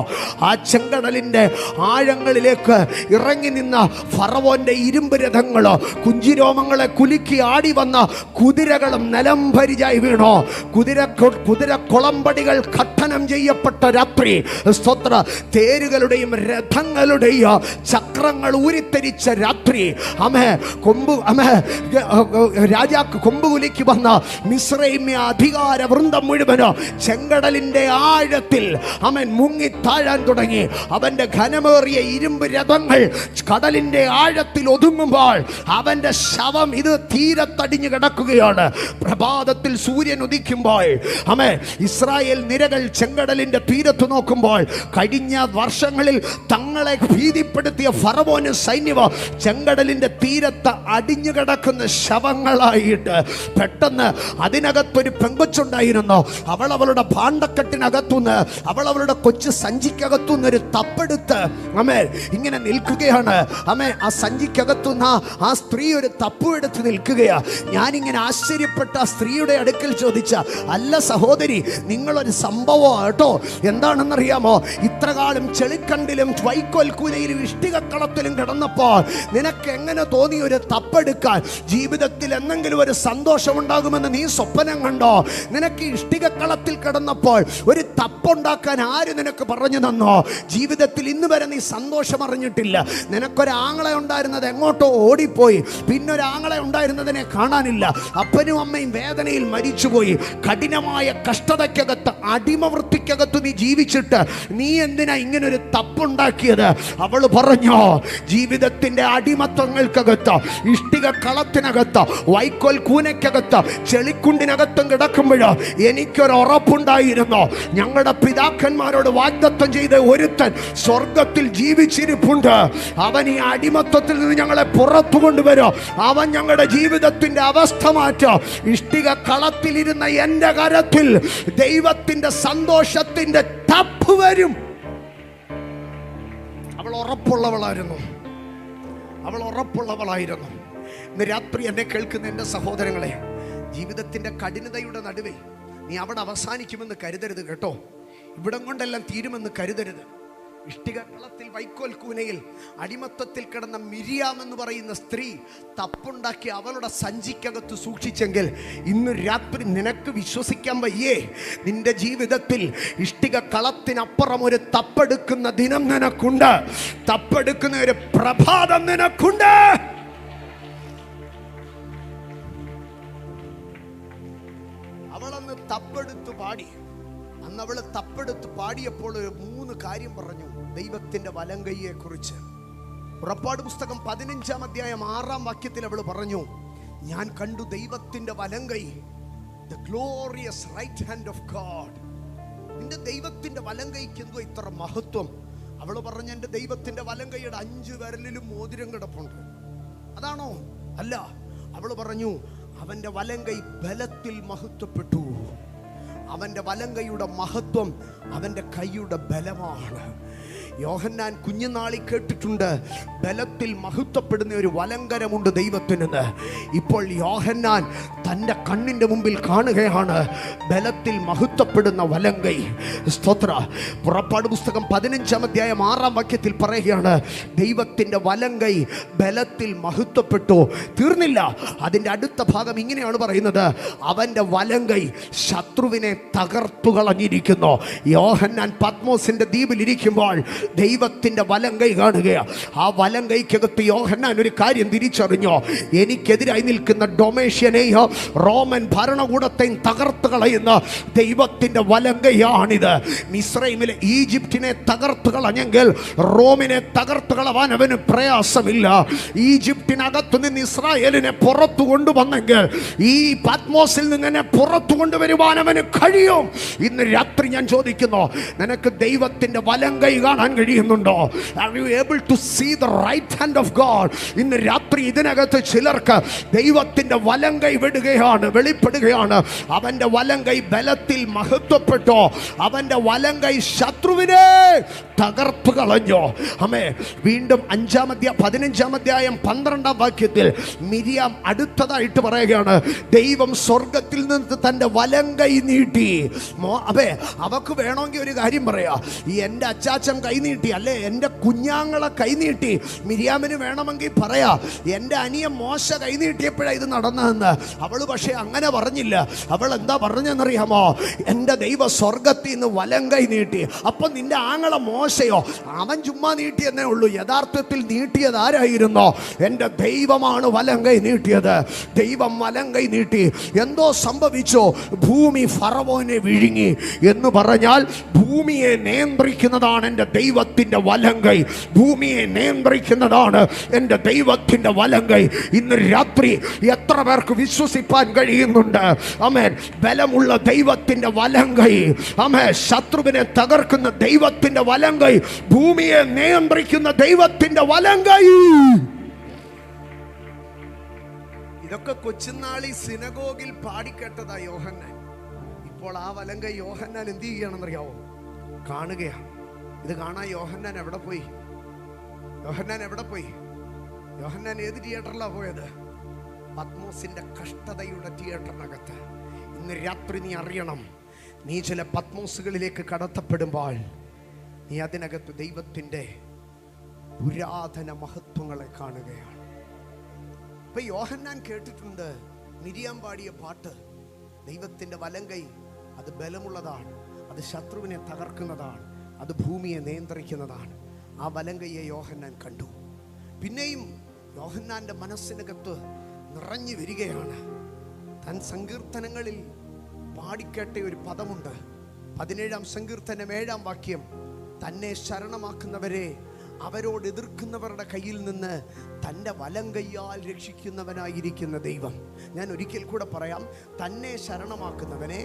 ആ ചെങ്കടലിൻ്റെ ആഴങ്ങളിലേക്ക് ഇറങ്ങി നിന്ന ഫറവോന്റെ ഇരുമ്പ് രഥങ്ങളോ, കുഞ്ചിരോമങ്ങളെ കുലുക്കി ആടി വന്ന കുതിരകളും നിലംപരിചായി വീണു. കുതിര കുളമ്പടികൾ ഖട്ടനം ചെയ്യപ്പെട്ട രാത്രി. സ്തോത്ര. തേരുകളുടെയും രഥങ്ങളുടെയും ചക്രങ്ങൾ ഊരിത്തെരിച്ച രാത്രി. രാജാക്ക് കൊമ്പ് കുലുക്കി വന്ന മിസ്രൈമ്യ അധികാര വൃന്ദം മുഴുവൻ ചെങ്കടലിന്റെ ആഴത്തിൽ അവൻ മുങ്ങി താഴാൻ തുടങ്ങി. അവന്റെ ഘനമേറിയ ഇരുമ്പ് രഥങ്ങൾ കടലിന്റെ ആഴത്തിൽ ഒതുങ്ങുമ്പോൾ അവന്റെ ശവം ഇത് തീരത്തടിഞ്ഞു കിടക്കുകയാണ്. പ്രഭാതത്തിൽ സൂര്യൻ ഉദിക്കുമ്പോൾ ഇസ്രായേൽ നിരകൾ ചെങ്കടലിന്റെ തീരത്ത് നോക്കുമ്പോൾ കഴിഞ്ഞ വർഷങ്ങളിൽ തങ്ങളെ ഭീതിപ്പെടുത്തിയ ഫറവോന് സൈന്യവും ചെങ്കടലിന്റെ തീരത്ത് അടിഞ്ഞു കിടക്കുന്ന ശവങ്ങളായിട്ട് പെട്ടെന്ന് അതിനകത്തൊരു പെങ്കൊച്ചുണ്ടായിരുന്നു. അവൾ അവളുടെ ഭാണ്ഡക്കെട്ടിനകത്തുനിന്ന്, അവൾ അവളുടെ കൊച്ചു സഞ്ചിക്കകത്തുനിന്ന് ഒരു തപ്പെടുത്ത് അമേ ഇങ്ങനെ നിൽക്കുകയാണ്. അമേ ആ സഞ്ചിക്കകത്തുനിന്ന് ആ സ്ത്രീ ഒരു തപ്പു എടുത്ത് നിൽക്കുകയാ. ഞാനിങ്ങനെ ആശ്ചര്യപ്പെട്ട ആ സ്ത്രീയുടെ അടുക്കൽ ചോദിച്ച, അല്ല സഹോദരി, നിങ്ങളൊരു സംഭവം കേട്ടോ, എന്താണെന്നറിയാമോ? ഇത്രകാലം ചെളിക്കണ്ടിലും വൈക്കോൽ കൂനയിലും ഇഷ്ടികക്കളത്തിലും കിടന്നപ്പോൾ നിനക്ക് എങ്ങനെ തോന്നി ഒരു തപ്പെടുക്കാൻ? ജീവിതത്തിൽ എന്തെങ്കിലും ഒരു സന്തോഷം ഉണ്ടാകുമെന്ന് നീ സ്വപ്നം കണ്ടോ? നിനക്ക് ഇഷ്ടികക്കളത്തിൽ കിടന്നപ്പോൾ ഒരു തപ്പുണ്ടാക്കാൻ ആര് നിനക്ക് പറഞ്ഞു തന്നോ? ജീവിതത്തിൽ ഇന്ന് വരെ നീ സന്തോഷം അറിഞ്ഞിട്ടില്ല. നിനക്കൊരാങ്ങളെ ഉണ്ടായിരുന്നത് എങ്ങോട്ടോ ഓടിപ്പോയി, പിന്നൊരാങ്ങളെ ഉണ്ടായിരുന്നതിനെ കാണാനില്ല. അപ്പനും അമ്മയും വേദനയിൽ മരിച്ചുപോയി. കഠിനമായ കഷ്ടതയ്ക്കകത്ത്, അടിമവൃത്തിക്കകത്ത് നീ ജീവിച്ചിട്ട് നീ എന്തിനാ ഇങ്ങനൊരു തപ്പുണ്ടാക്കിയത്? അവൾ പറഞ്ഞോ, ജീവിതത്തിന്റെ അടിമത്വങ്ങൾക്കകത്ത്, ഇഷ്ടിക കളത്തിനകത്ത്, വൈക്കോൽ കൂനയ്ക്കകത്ത്, ചെളിക്കുണ്ടിനകത്തും കിടക്കുമ്പോഴോ എനിക്കൊരു ഉറപ്പുണ്ടായിരുന്നു. ഞങ്ങളുടെ പിതാക്കന്മാരോട് വാഗ്ദത്തം ചെയ്ത ഒരുത്തൻ സ്വർഗത്തിൽ ജീവിച്ചിരിപ്പുണ്ട്. അവൻ ഈ അടിമത്വത്തിൽ നിന്ന് ഞങ്ങളെ പുറത്തു കൊണ്ടുവരും. അവൻ ഞങ്ങളുടെ ജീവിതത്തിന്റെ അവസ്ഥ മാറ്റം. ഇഷ്ടിക കളത്തിലിരുന്ന എന്റെ കരത്തിൽ ദൈവത്തിന്റെ സന്തോഷത്തിന്റെ തപ്പ് വരും. അവൾ ഉറപ്പുള്ളവളായിരുന്നു. ഇന്ന് രാത്രി എന്നെ കേൾക്കുന്ന എൻ്റെ സഹോദരങ്ങളെ, ജീവിതത്തിന്റെ കഠിനതയുടെ നടുവിൽ നീ അവിടെ അവസാനിക്കുമെന്ന് കരുതരുത് കേട്ടോ. ഇവിടം കൊണ്ടെല്ലാം തീരുമെന്ന് കരുതരുത്. ഇഷ്ടികക്കളത്തിൽ, വൈക്കോൽ കൂനയിൽ അടിമത്തത്തിൽ കിടന്ന മിരിയാം എന്ന് പറയുന്ന സ്ത്രീ തപ്പുണ്ടാക്കി അവളുടെ സഞ്ചിക്കകത്ത് സൂക്ഷിച്ചെങ്കിൽ ഇന്ന് രാത്രി നിനക്ക് വിശ്വസിക്കാൻ വയ്യേ, നിന്റെ ജീവിതത്തിൽ ഇഷ്ടികക്കളത്തിനപ്പുറം ഒരു തപ്പെടുക്കുന്ന ദിനം നിനക്കുണ്ട്. തപ്പെടുക്കുന്ന ഒരു പ്രഭാതം നിനക്കുണ്ട്. അവളന്ന് തപ്പെടുത്ത് പാടി. അന്ന് അവള് തപ്പെടുത്ത് പാടിയപ്പോൾ 3 കാര്യം പറഞ്ഞു ദൈവത്തിന്റെ വലങ്കയ്യെ കുറിച്ച്. പുറപ്പാട് പുസ്തകം 15-ാം അധ്യായം 6-ാം വാക്യത്തിൽ അവൾ പറഞ്ഞു, ഞാൻ കണ്ടു ദൈവത്തിന്റെ വലങ്കൈ, the glorious right hand of God. നിന്റെ ദൈവത്തിന്റെ വലങ്കൈക്ക് എന്തോ ഇത്ര മഹത്വം? അവൾ പറഞ്ഞു, എൻ്റെ ദൈവത്തിന്റെ വലങ്കൈയുടെ 5 വിരലിലും മോതിരം കിടപ്പുണ്ട്. അതാണോ? അല്ല. അവൾ പറഞ്ഞു, അവന്റെ വലങ്കൈ ബലത്തിൽ മഹത്വപ്പെട്ടു. അവന്റെ വലങ്കൈയുടെ മഹത്വം അവന്റെ കൈയുടെ ബലമാണ്. യോഹന്നാൻ കുഞ്ഞുനാളിൽ കേട്ടിട്ടുണ്ട്, ബലത്തിൽ മഹത്വപ്പെടുന്ന ഒരു വലങ്കരമുണ്ട് ദൈവത്തിനെന്ന്. ഇപ്പോൾ യോഹന്നാൻ തൻ്റെ കണ്ണിൻ്റെ മുമ്പിൽ കാണുകയാണ് ബലത്തിൽ മഹത്വപ്പെടുന്ന വലങ്കൈ. സ്തോത്ര. പുറപ്പാട് പുസ്തകം 15-ാം അധ്യായം 6-ാം വാക്യത്തിൽ പറയുകയാണ്, ദൈവത്തിൻ്റെ വലങ്കൈ ബലത്തിൽ മഹത്വപ്പെട്ടു. തീർന്നില്ല. അതിൻ്റെ അടുത്ത ഭാഗം ഇങ്ങനെയാണ് പറയുന്നത്, അവൻ്റെ വലങ്കൈ ശത്രുവിനെ തകർത്തു കളഞ്ഞിരിക്കുന്നു. യോഹന്നാൻ പത്മോസിന്റെ ദ്വീപിലിരിക്കുമ്പോൾ ദൈവത്തിന്റെ വലങ്കൈ കാണുകയാണ്. ആ വലങ്കൈക്കകത്ത് യോഹന്നാൻ ഒരു കാര്യം തിരിച്ചറിഞ്ഞോ, എനിക്കെതിരായി നിൽക്കുന്ന ഡൊമേഷ്യനെയോ റോമൻ ഭരണകൂടത്തെയും തകർത്ത് കളയുന്ന ദൈവത്തിന്റെ വലങ്കയാണിത്. മിസ്രൈമിലെ ഈജിപ്തിനെ തകർത്ത് കളഞ്ഞെങ്കിൽ റോമിനെ തകർത്ത് കളവാൻ അവന് പ്രയാസമില്ല. ഈജിപ്തിനകത്തു നിന്ന് ഇസ്രായേലിനെ പുറത്തു കൊണ്ടുവന്നെങ്കിൽ ഈ പത്മോസിൽ നിന്ന് പുറത്തു കൊണ്ടുവരുവാൻ അവന് കഴിയും. ഇന്ന് രാത്രി ഞാൻ ചോദിക്കുന്നു, നിനക്ക് ദൈവത്തിന്റെ വലങ്കൈ കാണാൻ കഴിയുന്നുണ്ടോ? Are you able to see the right hand of God? ഇന്ന് രാത്രി ഇതിനകത്ത് ചിലർക്ക് ദൈവത്തിന്റെ വലങ്കൈ വെളിപ്പെടുകയാണ്. അവന്റെ വലങ്കൈ ബലത്തിൽ മഹത്വപ്പെട്ടോ. അവന്റെ വലങ്കൈ ശത്രുവിനെ തകർത്തു കളഞ്ഞോ. അമേ. വീണ്ടും 15-ാം അധ്യായം 12-ാം വാക്യത്തിൽ മിരിയാം അടുത്തതായിട്ട് പറയുകയാണ്, ദൈവം സ്വർഗത്തിൽ നിന്ന് തന്റെ വലങ്കൈ നീട്ടി. അതെ, അവക്ക് വേണമെങ്കിൽ ഒരു കാര്യം പറയാ, എൻ്റെ അച്ചാച്ചൻ കൈനീട്ടി, അല്ലേ എൻ്റെ കുഞ്ഞാങ്ങളെ കൈനീട്ടി. മിരിയാമിന് വേണമെങ്കിൽ പറയാ, എൻ്റെ അനിയൻ മോശ കൈനീട്ടിയപ്പോഴാണ് ഇത് നടന്നതെന്ന്. അവള് പക്ഷേ അങ്ങനെ പറഞ്ഞില്ല. അവൾ എന്താ പറഞ്ഞെന്നറിയാമോ? എൻ്റെ ദൈവ സ്വർഗത്തിൽ നിന്ന് വലങ്കൈ നീട്ടി. അപ്പം നിന്റെ ആങ്ങളെ മോശയോ? അവൻ ചുമ്മാ നീട്ടിയെന്നേ ഉള്ളൂ. യഥാർത്ഥത്തിൽ നീട്ടിയത് ആരായിരുന്നോ? എൻ്റെ ദൈവമാണ് വലങ്കൈ നീട്ടിയത്. ദൈവം വലങ്കൈ നീട്ടി. എന്തോ സംഭവിച്ചോ? ഭൂമി ഫറവോനെ വിഴുങ്ങി എന്ന് പറഞ്ഞാൽ ഭൂമിയെ നിയന്ത്രിക്കുന്നതാണ് എൻ്റെ ദൈവത്തിൻ്റെ വലങ്കൈ. ഭൂമിയെ നിയന്ത്രിക്കുന്നതാണ് എൻ്റെ ദൈവത്തിൻ്റെ വലങ്കൈ. ഇന്ന് രാത്രി എത്ര പേർക്ക് വിശ്വസിപ്പാൻ കഴിയുന്നുണ്ട്? ആമേൻ. ബലമുള്ള ദൈവത്തിൻ്റെ വലങ്കൈ, ആമേൻ. ശത്രുവിനെ തകർക്കുന്ന ദൈവത്തിൻ്റെ വലങ്കൈ, ഭൂമിയെ നിയന്ത്രിക്കുന്ന ദൈവത്തിൻ്റെ വലങ്കൈ. ഇതൊക്കെ കൊച്ചുനാളി സിനഗോഗിൽ പാടിക്കേട്ടതാ യോഹന്നാൻ. അപ്പോൾ ആ വലങ്കൈ യോഹന്നാൻ എന്ത് ചെയ്യുകയാണെന്നറിയാവോ? കാണുകയാണ്. ഇത് കാണാൻ യോഹന്നാൻ എവിടെ പോയി? യോഹന്നാൻ ഏത് തിയേറ്ററിലാണ് പോയത്? പത്മോസിന്റെ കഷ്ടതയുടെ തിയേറ്ററിനകത്ത്. ഇന്ന് രാത്രി നീ അറിയണം, നീ ചില പത്മോസുകളിലേക്ക് കടത്തപ്പെടുമ്പോൾ നീ അതിനകത്ത് ദൈവത്തിൻ്റെ പുരാതന മഹത്വങ്ങളെ കാണുകയാണ്. ഇപ്പൊ യോഹന്നാൻ കേട്ടിട്ടുണ്ട് മിരിയാം പാടിയ പാട്ട്. ദൈവത്തിൻ്റെ വലങ്കൈ അത് ബലമുള്ളതാണ്, അത് ശത്രുവിനെ തകർക്കുന്നതാണ്, അത് ഭൂമിയെ നിയന്ത്രിക്കുന്നതാണ്. ആ വലങ്കയെ യോഹന്നാൻ കണ്ടു. പിന്നെയും യോഹന്നാന്റെ മനസ്സിനകത്ത് നിറഞ്ഞു വരികയാണ്. താൻ സങ്കീർത്തനങ്ങളിൽ പാടിക്കേട്ട ഒരു പദമുണ്ട്. 17-ാം സങ്കീർത്തനം 7-ാം വാക്യം, തന്നെ ശരണമാക്കുന്നവരെ അവരോട് എതിർക്കുന്നവരുടെ കയ്യിൽ നിന്ന് തൻ്റെ വലങ്കയ്യാൽ രക്ഷിക്കുന്നവനായിരിക്കുന്ന ദൈവം. ഞാൻ ഒരിക്കൽ കൂടെ പറയാം, തന്നെ ശരണമാക്കുന്നവനെ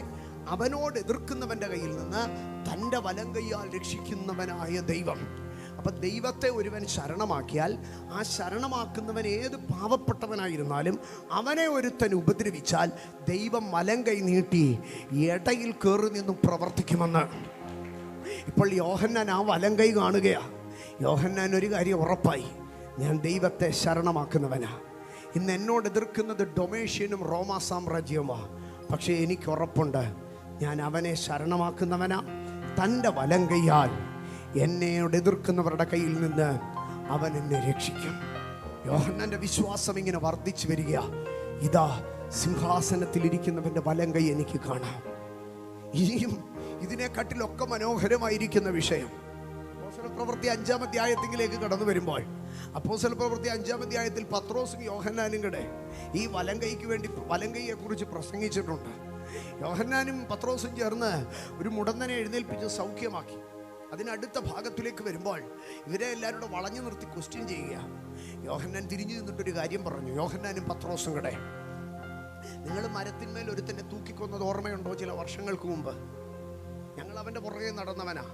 അവനോട് എതിർക്കുന്നവൻ്റെ കയ്യിൽ നിന്ന് തൻ്റെ വലങ്കയ്യാൽ രക്ഷിക്കുന്നവനായ ദൈവം. അപ്പം ദൈവത്തെ ഒരുവൻ ശരണമാക്കിയാൽ ആ ശരണമാക്കുന്നവൻ ഏത് പാവപ്പെട്ടവനായിരുന്നാലും അവനെ ഒരുത്തൻ ഉപദ്രവിച്ചാൽ ദൈവം വലങ്കൈ നീട്ടി ഇടയിൽ കയറി നിന്നും പ്രവർത്തിക്കുമെന്ന്. ഇപ്പോൾ യോഹന്നാൻ ആ വലങ്കൈ കാണുകയാണ്. യോഹന്നാൻ ഒരു കാര്യം ഉറപ്പായി, ഞാൻ ദൈവത്തെ ശരണമാക്കുന്നവനാ. ഇന്ന് എന്നോട് എതിർക്കുന്നത് ഡൊമേഷ്യനും റോമാ സാമ്രാജ്യവുമാണ്. പക്ഷേ എനിക്ക് ഉറപ്പുണ്ട്, ഞാൻ അവനെ ശരണമാക്കുന്നവനാ. തൻ്റെ വലങ്കയ്യാൽ എന്നോട് എതിർക്കുന്നവരുടെ കയ്യിൽ നിന്ന് അവൻ എന്നെ രക്ഷിക്കും. യോഹന്നാന്റെ വിശ്വാസം ഇങ്ങനെ വർദ്ധിച്ചു വരിക. ഇതാ സിംഹാസനത്തിലിരിക്കുന്നവൻ്റെ വലങ്കൈ എനിക്ക് കാണാം. ഇനിയും ഇതിനെക്കാട്ടിലൊക്കെ മനോഹരമായിരിക്കുന്ന വിഷയം അപ്പോസ്തലപ്രവൃത്തി 5-ാം അധ്യായത്തിലേക്ക് കടന്നു വരുമ്പോൾ, അപ്പോസ്തലപ്രവൃത്തി 5-ാം അധ്യായത്തിൽ പത്രോസും യോഹന്നാനും കൂടെ ഈ വലങ്കയെ കുറിച്ച് പ്രസംഗിച്ചിട്ടുണ്ട്. യോഹന്നാനും പത്രോസും ചേർന്ന് ഒരു മുടന്തനെ എഴുന്നേൽപ്പിച്ച് സൗഖ്യമാക്കി. അതിനടുത്ത ഭാഗത്തിലേക്ക് വരുമ്പോൾ ഇവരെ എല്ലാവരും വളഞ്ഞു നിർത്തി ക്വസ്റ്റ്യൻ ചെയ്യുക. യോഹന്നാൻ തിരിഞ്ഞു നിന്നിട്ടൊരു കാര്യം പറഞ്ഞു. യോഹന്നാനും പത്രോസും കൂടെ, നിങ്ങൾ മരത്തിന്മേൽ ഒരുത്തന്നെ തൂക്കിക്കൊന്നത് ഓർമ്മയുണ്ടോ? ചില വർഷങ്ങൾക്ക് മുമ്പ് ഞങ്ങൾ അവൻ്റെ പുറകെ നടന്നവനാ.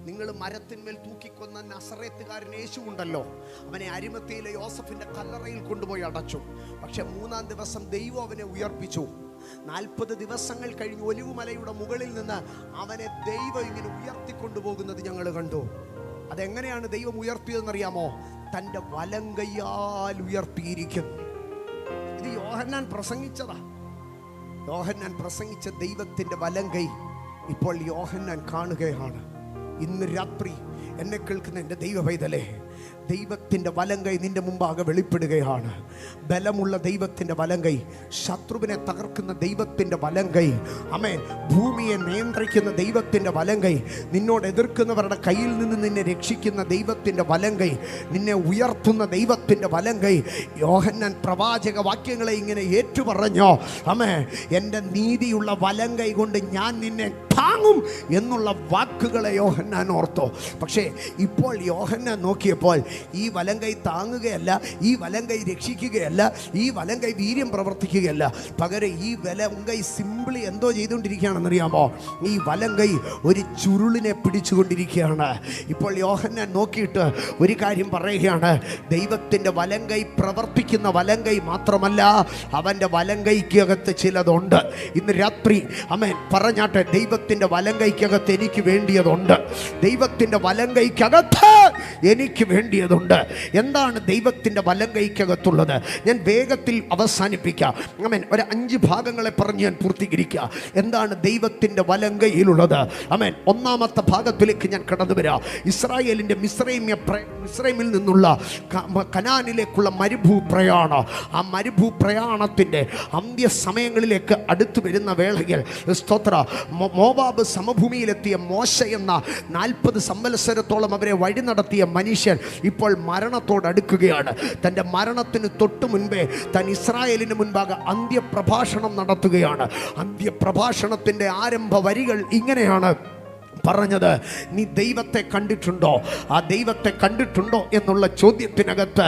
നിങ്ങൾ മരത്തിന്മേൽ തൂക്കിക്കൊന്ന നസറേത്തുകാരൻ യേശു ഉണ്ടല്ലോ, അവനെ അരിമത്തയിലെ യോസഫിൻ്റെ കല്ലറയിൽ കൊണ്ടുപോയി അടച്ചു. പക്ഷെ 3-ാം ദിവസം ദൈവം അവനെ ഉയർപ്പിച്ചു. 40 ദിവസങ്ങൾ കഴിഞ്ഞ് ഒലിവുമലയുടെ മുകളിൽ നിന്ന് അവനെ ദൈവം ഇങ്ങനെ ഉയർത്തിക്കൊണ്ടുപോകുന്നത് ഞങ്ങൾ കണ്ടു. അതെങ്ങനെയാണ് ദൈവം ഉയർത്തിയതെന്നറിയാമോ? തൻ്റെ വലങ്കയ്യാൽ ഉയർത്തിയിരിക്കും. ഇത് യോഹന്നാൻ പ്രസംഗിച്ചതാ. യോഹന്നാൻ പ്രസംഗിച്ച ദൈവത്തിൻ്റെ വലങ്കൈ ഇപ്പോൾ യോഹന്നാൻ കാണുകയാണ്. ഇന്ന് രാത്രി എന്നെ കേൾക്കുന്ന എൻ്റെ ദൈവ പൈതലേ, ദൈവത്തിൻ്റെ വലങ്കൈ നിന്റെ മുമ്പാകെ വെളിപ്പെടുകയാണ്. ബലമുള്ള ദൈവത്തിൻ്റെ വലങ്കൈ, ശത്രുവിനെ തകർക്കുന്ന ദൈവത്തിൻ്റെ വലങ്കൈ, ആമേൻ, ഭൂമിയെ നിയന്ത്രിക്കുന്ന ദൈവത്തിൻ്റെ വലങ്കൈ, നിന്നോട് എതിർക്കുന്നവരുടെ കയ്യിൽ നിന്ന് നിന്നെ രക്ഷിക്കുന്ന ദൈവത്തിൻ്റെ വലങ്കൈ, നിന്നെ ഉയർത്തുന്ന ദൈവത്തിൻ്റെ വലങ്കൈ. യോഹന്നാൻ പ്രവാചക വാക്യങ്ങളെ ഇങ്ങനെ ഏറ്റുപറഞ്ഞോ, ആമേൻ, എൻ്റെ നീതിയുള്ള വലങ്കൈ കൊണ്ട് ഞാൻ നിന്നെ താങ്ങും എന്നുള്ള വാക്കുകളെ യോഹന്നാൻ ഓർത്തോ. പക്ഷേ ഇപ്പോൾ യോഹന്നാൻ നോക്കിയപ്പോൾ ഈ വലങ്കൈ താങ്ങുകയല്ല, ഈ വലങ്കൈ രക്ഷിക്കുകയല്ല, ഈ വലങ്കൈ വീര്യം പ്രവർത്തിക്കുകയല്ല. പകരം ഈ വലങ്കൈ സിമ്പിളി എന്തോ ചെയ്തുകൊണ്ടിരിക്കുകയാണെന്നറിയാമോ? ഈ വലങ്കൈ ഒരു ചുരുളിനെ പിടിച്ചുകൊണ്ടിരിക്കുകയാണ്. ഇപ്പോൾ യോഹന്നാൻ നോക്കിയിട്ട് ഒരു കാര്യം പറയുകയാണ്, ദൈവത്തിൻ്റെ വലങ്കൈ പ്രവർത്തിക്കുന്ന വലങ്കൈ മാത്രമല്ല, അവൻ്റെ വലങ്കൈക്കകത്ത് ചിലതുണ്ട്. ഇന്ന് രാത്രി ആമേൻ പറഞ്ഞാട്ടെ, ദൈവത്തിൻ്റെ വലങ്കൈക്കകത്ത് എനിക്ക് വേണ്ടിയതുണ്ട്. ദൈവത്തിൻ്റെ വലങ്കൈക്കകത്ത് എനിക്ക് വേണ്ടിയതുണ്ട്. എന്താണ് ദൈവത്തിൻ്റെ വലങ്കൈക്കകത്തുള്ളത്? ഞാൻ വേഗത്തിൽ അവസാനിപ്പിക്കാം. ആമേൻ, ഒരു 5 ഭാഗങ്ങളെ പറഞ്ഞ് ഞാൻ പൂർത്തീകരിക്കുക. എന്താണ് ദൈവത്തിൻ്റെ വലങ്കൈയിലുള്ളത്? ആമേൻ, 1-ാമത്തെ ഭാഗത്തിലേക്ക് ഞാൻ കടന്നു വരാം. ഇസ്രായേലിൻ്റെ മിസ്രൈമിൽ നിന്നുള്ള കനാനിലേക്കുള്ള മരുഭൂപ്രയാണം. ആ മരുഭൂപ്രയാണത്തിൻ്റെ അന്ത്യസമയങ്ങളിലേക്ക് അടുത്തു വരുന്ന വേളയിൽ സ്തോത്ര, മോവാബ് സമഭൂമിയിലെത്തിയ മോശ എന്ന 40 സംവത്സരത്തോളം അവരെ വഴി നടത്തിയ മനുഷ്യൻ ഇപ്പോൾ മരണത്തോടടുക്കുകയാണ്. തൻ്റെ മരണത്തിന് തൊട്ട് മുൻപേ താൻ ഇസ്രായേലിന് മുൻപാകെ അന്ത്യപ്രഭാഷണം നടത്തുകയാണ്. അന്ത്യപ്രഭാഷണത്തിൻ്റെ ആരംഭ വരികൾ ഇങ്ങനെയാണ്. പറഞ്ഞത്, നീ ദൈവത്തെ കണ്ടിട്ടുണ്ടോ? ആ ദൈവത്തെ കണ്ടിട്ടുണ്ടോ എന്നുള്ള ചോദ്യത്തിനകത്ത്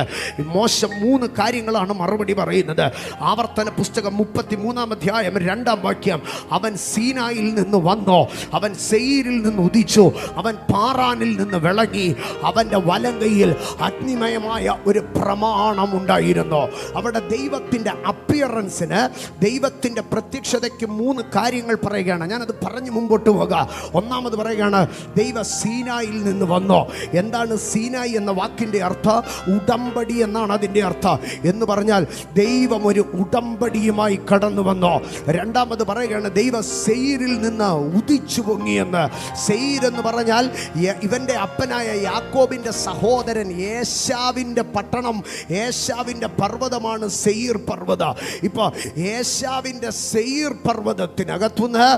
മോശ 3 കാര്യങ്ങളാണ് മറുപടി പറയുന്നത്. ആവർത്തന പുസ്തകം 33-ാം അധ്യായം 2-ാം വാക്യം, അവൻ സീനായിൽ നിന്ന് വന്നോ, അവൻ സെയീരിൽ നിന്ന് ഉദിച്ചു, അവൻ പാറാനിൽ നിന്ന് വിളങ്ങി, അവൻ്റെ വലങ്കയിൽ അഗ്നിമയമായ ഒരു പ്രമാണം ഉണ്ടായിരുന്നു. അവിടെ ദൈവത്തിൻ്റെ അപ്പിയറൻസിന്, ദൈവത്തിൻ്റെ പ്രത്യക്ഷതയ്ക്ക് 3 കാര്യങ്ങൾ പറയുകയാണ്. ഞാനത് പറഞ്ഞ് മുമ്പോട്ട് പോകാം. ഒന്നാമത് പറയുകയാണ്, ദൈവ സീനായിൽ നിന്ന് വന്നോ. എന്താണ് സീനായി എന്ന വാക്കിൻ്റെ അർത്ഥം? ഉടമ്പടി എന്നാണ് അതിൻ്റെ അർത്ഥം. എന്ന് പറഞ്ഞാൽ ദൈവം ഒരു ഉടമ്പടിയുമായി കടന്നു വന്നോ. രണ്ടാമത് പറയുകയാണ്, ദൈവ സെയീരിൽ നിന്ന് ഉദിച്ചു പൊങ്ങിയെന്ന്. സെയീർ എന്ന് പറഞ്ഞാൽ ഇവൻ്റെ അപ്പനായ യാക്കോബിൻ്റെ സഹോദരൻ ഏശാവിൻ്റെ പട്ടണം, ഏശാവിൻ്റെ പർവ്വതമാണ് സെയീർ പർവ്വതം. ഇപ്പോൾ ഏശാവിൻ്റെ സെയീർ പർവ്വതത്തിനകത്തുനിന്ന്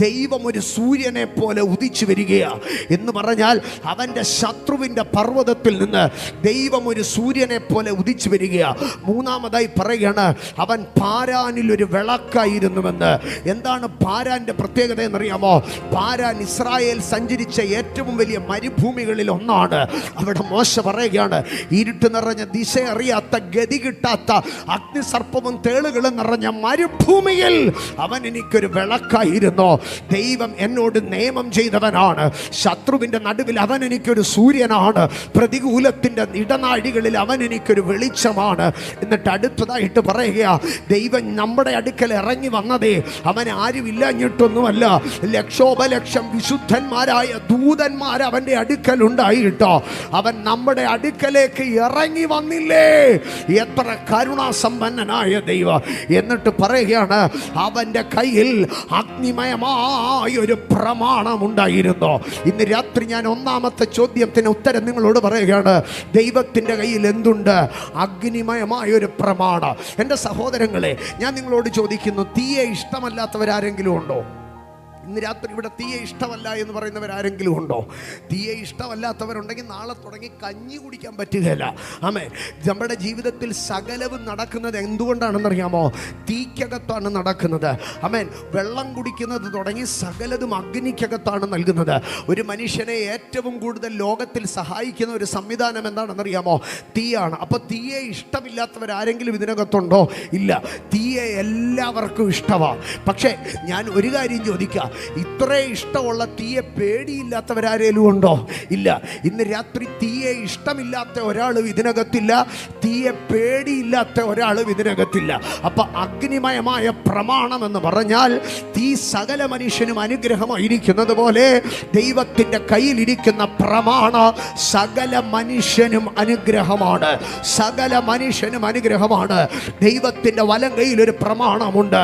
ദൈവം ഒരു സൂര്യനെ പോലെ ഉദിച്ചു വരികയാണ്. എന്ന് പറഞ്ഞാൽ അവൻ്റെ ശത്രുവിൻ്റെ പർവ്വതത്തിൽ നിന്ന് ദൈവം ഒരു സൂര്യനെ പോലെ ഉദിച്ചു വരികയാണ്. മൂന്നാമതായി പറയുകയാണ്, അവൻ പാരാനിൽ ഒരു വിളക്കായിരുന്നുവെന്ന്. എന്താണ് പാരാൻ്റെ പ്രത്യേകത എന്നറിയാമോ? പാരാൻ ഇസ്രായേൽ സഞ്ചരിച്ച ഏറ്റവും വലിയ മരുഭൂമികളിൽ ഒന്നാണ്. അവിടെ മോശ പറയുകയാണ്, ഇരുട്ട് നിറഞ്ഞ, ദിശ അറിയാത്ത, ഗതി കിട്ടാത്ത, അഗ്നിസർപ്പവും തേളുകളും നിറഞ്ഞ മരുഭൂമിയിൽ അവൻ എനിക്കൊരു വിളക്കായിരുന്നു. ദൈവം എന്നോട് നിയമം ചെയ്തവനാണ്. ശത്രുവിൻ്റെ നടുവിൽ അവൻ എനിക്കൊരു സൂര്യനാണ്. പ്രതികൂലത്തിൻ്റെ ഇടനാഴികളിൽ അവൻ എനിക്കൊരു വെളിച്ചമാണ്. എന്നിട്ട് അടുത്തതായിട്ട് പറയുക, ദൈവം നമ്മുടെ അടുക്കൽ ഇറങ്ങി വന്നതേ അവൻ ആരുമില്ലഞ്ഞിട്ടൊന്നുമല്ല. ലക്ഷോപലക്ഷം വിശുദ്ധന്മാരായ ദൂതന്മാർ അവൻ്റെ അടുക്കൽ ഉണ്ടായിട്ടോ അവൻ നമ്മുടെ അടുക്കലേക്ക് ഇറങ്ങി വന്നില്ലേ. എത്ര കരുണാസമ്പന്നനായ ദൈവം. എന്നിട്ട് പറയുകയാണ്, അവൻ്റെ കയ്യിൽ അഗ്നിമയമായ ഒരു പ്രമാണമുണ്ടായിരുന്നു. ഇന്ന് രാത്രി ഞാൻ ഒന്നാമത്തെ ചോദ്യത്തിന് ഉത്തരം നിങ്ങളോട് പറയുകയാണ്, ദൈവത്തിൻ്റെ കയ്യിൽ എന്തുണ്ട്? അഗ്നിമയമായ ഒരു പ്രമാണം. എൻ്റെ സഹോദരങ്ങളെ, ഞാൻ നിങ്ങളോട് ചോദിക്കുന്നു, തീയെ ഇഷ്ടമല്ലാത്തവരാരെങ്കിലും ഉണ്ടോ? ഇന്ന് രാത്രി ഇവിടെ തീയെ ഇഷ്ടമല്ല എന്ന് പറയുന്നവരാരെങ്കിലും ഉണ്ടോ? തീയെ ഇഷ്ടമല്ലാത്തവരുണ്ടെങ്കിൽ നാളെ തുടങ്ങി കഞ്ഞി കുടിക്കാൻ പറ്റുകയില്ല. ആമേ. നമ്മുടെ ജീവിതത്തിൽ സകലവും നടക്കുന്നത് എന്തുകൊണ്ടാണെന്നറിയാമോ? തീക്കകത്താണ് നടക്കുന്നത്. ആമേൻ. വെള്ളം കുടിക്കുന്നത് തുടങ്ങി സകലതും അഗ്നിക്കകത്താണ് നൽകുന്നത്. ഒരു മനുഷ്യനെ ഏറ്റവും കൂടുതൽ ലോകത്തിൽ സഹായിക്കുന്ന ഒരു സംവിധാനം എന്താണെന്നറിയാമോ? തീയാണ്. അപ്പോൾ തീയെ ഇഷ്ടമില്ലാത്തവരാരെങ്കിലും ഇതിനകത്തുണ്ടോ? ഇല്ല. തീയെ എല്ലാവർക്കും ഇഷ്ടമാണ്. പക്ഷേ ഞാൻ ഒരു കാര്യം ചോദിക്കാം, ഇത്രേ ഇഷ്ടമുള്ള തീയെ പേടിയില്ലാത്തവരാരേലും ഉണ്ടോ? ഇല്ല. ഇന്ന് രാത്രി തീയെ ഇഷ്ടമില്ലാത്ത ഒരാളും ഇതിനകത്തില്ല, തീയെ പേടിയില്ലാത്ത ഒരാളും ഇതിനകത്തില്ല. അപ്പൊ അഗ്നിമയമായ പ്രമാണം എന്ന് പറഞ്ഞാൽ തീ സകല മനുഷ്യനും അനുഗ്രഹമായിരിക്കുന്നത് പോലെ ദൈവത്തിന്റെ കയ്യിലിരിക്കുന്ന പ്രമാണ സകല മനുഷ്യനും അനുഗ്രഹമാണ്. സകല മനുഷ്യനും അനുഗ്രഹമാണ്. ദൈവത്തിന്റെ വലം കയ്യിൽ ഒരു പ്രമാണമുണ്ട്.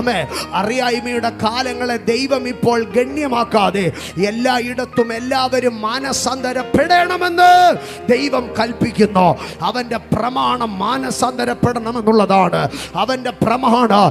ആമേ. അറിയായ്മയുടെ കാലങ്ങളെ ദൈവം ഇപ്പോൾ ഗണ്യമാക്കാതെ എല്ലായിടത്തും എല്ലാവരും മാനസാന്തരപ്പെടണമെന്ന് ദൈവം കൽപ്പിക്കുന്നു. അവന്റെ പ്രമാണം മാനസാന്തരപ്പെടണമെന്നുള്ളതാണ്. അവന്റെ പ്രമാണം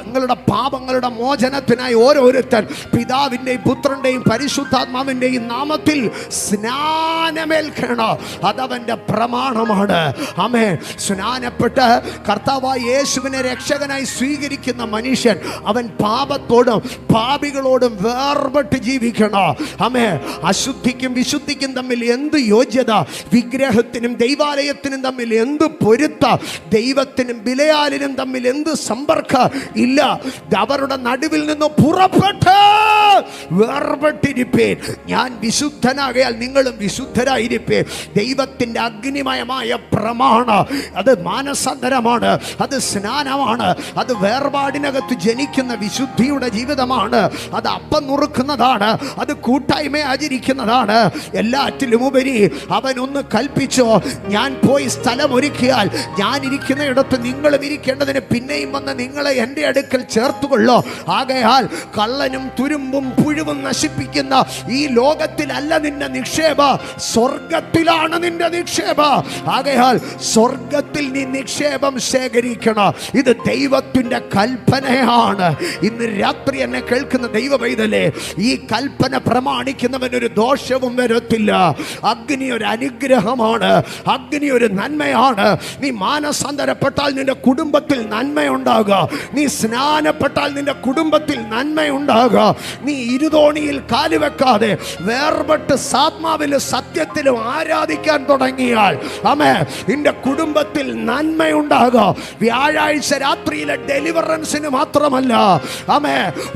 നിങ്ങളുടെ പാപങ്ങളുടെ മോചനത്തിനായി ഓരോരുത്തൻ പിതാവിൻ്റെയും പുത്രന്റെയും പരിശുദ്ധാത്മാവിൻ്റെയും നാമത്തിൽ സ്നാനമേൽക്കണം. അതവന്റെ പ്രമാണമാണ്. ആമേൻ. സ്നാനപ്പെട്ട് കർത്താവായ യേശുവിനെ രക്ഷകനായി സ്വീകരിക്കുന്ന മനുഷ്യൻ അവൻ പാപത്തോടും പാപികളോടും വേർപെട്ട് ജീവിക്കണം. ആമേൻ. അശുദ്ധിക്കും വിശുദ്ധിക്കും തമ്മിൽ എന്ത് യോഗ്യത? വിഗ്രഹത്തിനും ദൈവാലയത്തിനും തമ്മിൽ എന്ത് പൊരുത്ത? ദൈവത്തിനും ബിലയാലിനും തമ്മിൽ എന്ത് സമ്പർക്കം? ഇല്ല. അവരുടെ നടുവിൽ നിന്ന് പുറപ്പെട്ട് വേർപെട്ടിരിപ്പേൻ. ഞാൻ വിശുദ്ധനാകയാൽ നിങ്ങളും വിശുദ്ധരായിരിപ്പേ. ദൈവത്തിന്റെ അഗ്നിമയമായ പ്രമാണം അത് മാനസാന്തരമാണ്, അത് സ്നാനമാണ്, അത് വേർപാടിനകത്ത് ജനിക്കുന്ന വിശുദ്ധിയുടെ ജീവിതമാണ്, അത് അപ്പം നുറുക്കുന്നതാണ്, അത് കൂട്ടായ്മ ആചരിക്കുന്നതാണ്. എല്ലാറ്റിലും ഉപരി അവനൊന്ന് കൽപ്പിച്ചോ, ഞാൻ പോയി സ്ഥലം ഒരുക്കിയാൽ ഞാൻ ഇരിക്കുന്ന ഇടത്ത് നിങ്ങളും ഇരിക്കേണ്ടതിന് പിന്നെയും വന്ന് നിങ്ങളെ എൻ്റെ അടുക്കൽ ചേർത്തുകൊള്ളോ. ആകയാൽ കള്ളനും തുരുമ്പും പുഴുവും നശിപ്പിക്കുന്ന ഈ ലോകത്തിലല്ല നിന്റെ നിക്ഷേപ, സ്വർഗത്തിലാണ് നിന്റെ നിക്ഷേപ. ആകയാൽ സ്വർഗത്തിൽ നീ നിക്ഷേപം ശേഖരിക്കണം. ഇത് ദൈവത്തിന്റെ കൽപ്പനയാണ്. ഇന്ന് രാത്രി എന്നെ കേൾക്കുന്ന കേൾക്കുന്ന ദൈവ പൈതലേ, ഈ കൽപ്പന പ്രമാണിക്കുന്നവനൊരു ദോഷവും വരത്തില്ല. അഗ്നി ഒരു അനുഗ്രഹമാണ്, അഗ്നി ഒരു നന്മയാണ്. നീ മാനസാന്തരപ്പെട്ടാൽ നിന്റെ കുടുംബത്തിൽ നന്മയുണ്ടാകുക, നീ സ്നാനപ്പെട്ടാൽ നിന്റെ കുടുംബത്തിൽ നന്മയുണ്ടാകുക. നീ ഇരുതോണിയിൽ കാലുവെക്കാതെ വേർപെട്ട് ആത്മാവിലും സത്യത്തിലും ആരാധിക്കാൻ തുടങ്ങിയാൽ നിന്റെ കുടുംബത്തിൽ നന്മയുണ്ടാകുക. വ്യാഴാഴ്ച രാത്രിയിലെ ഡെലിവറൻസിന് മാത്രമല്ല,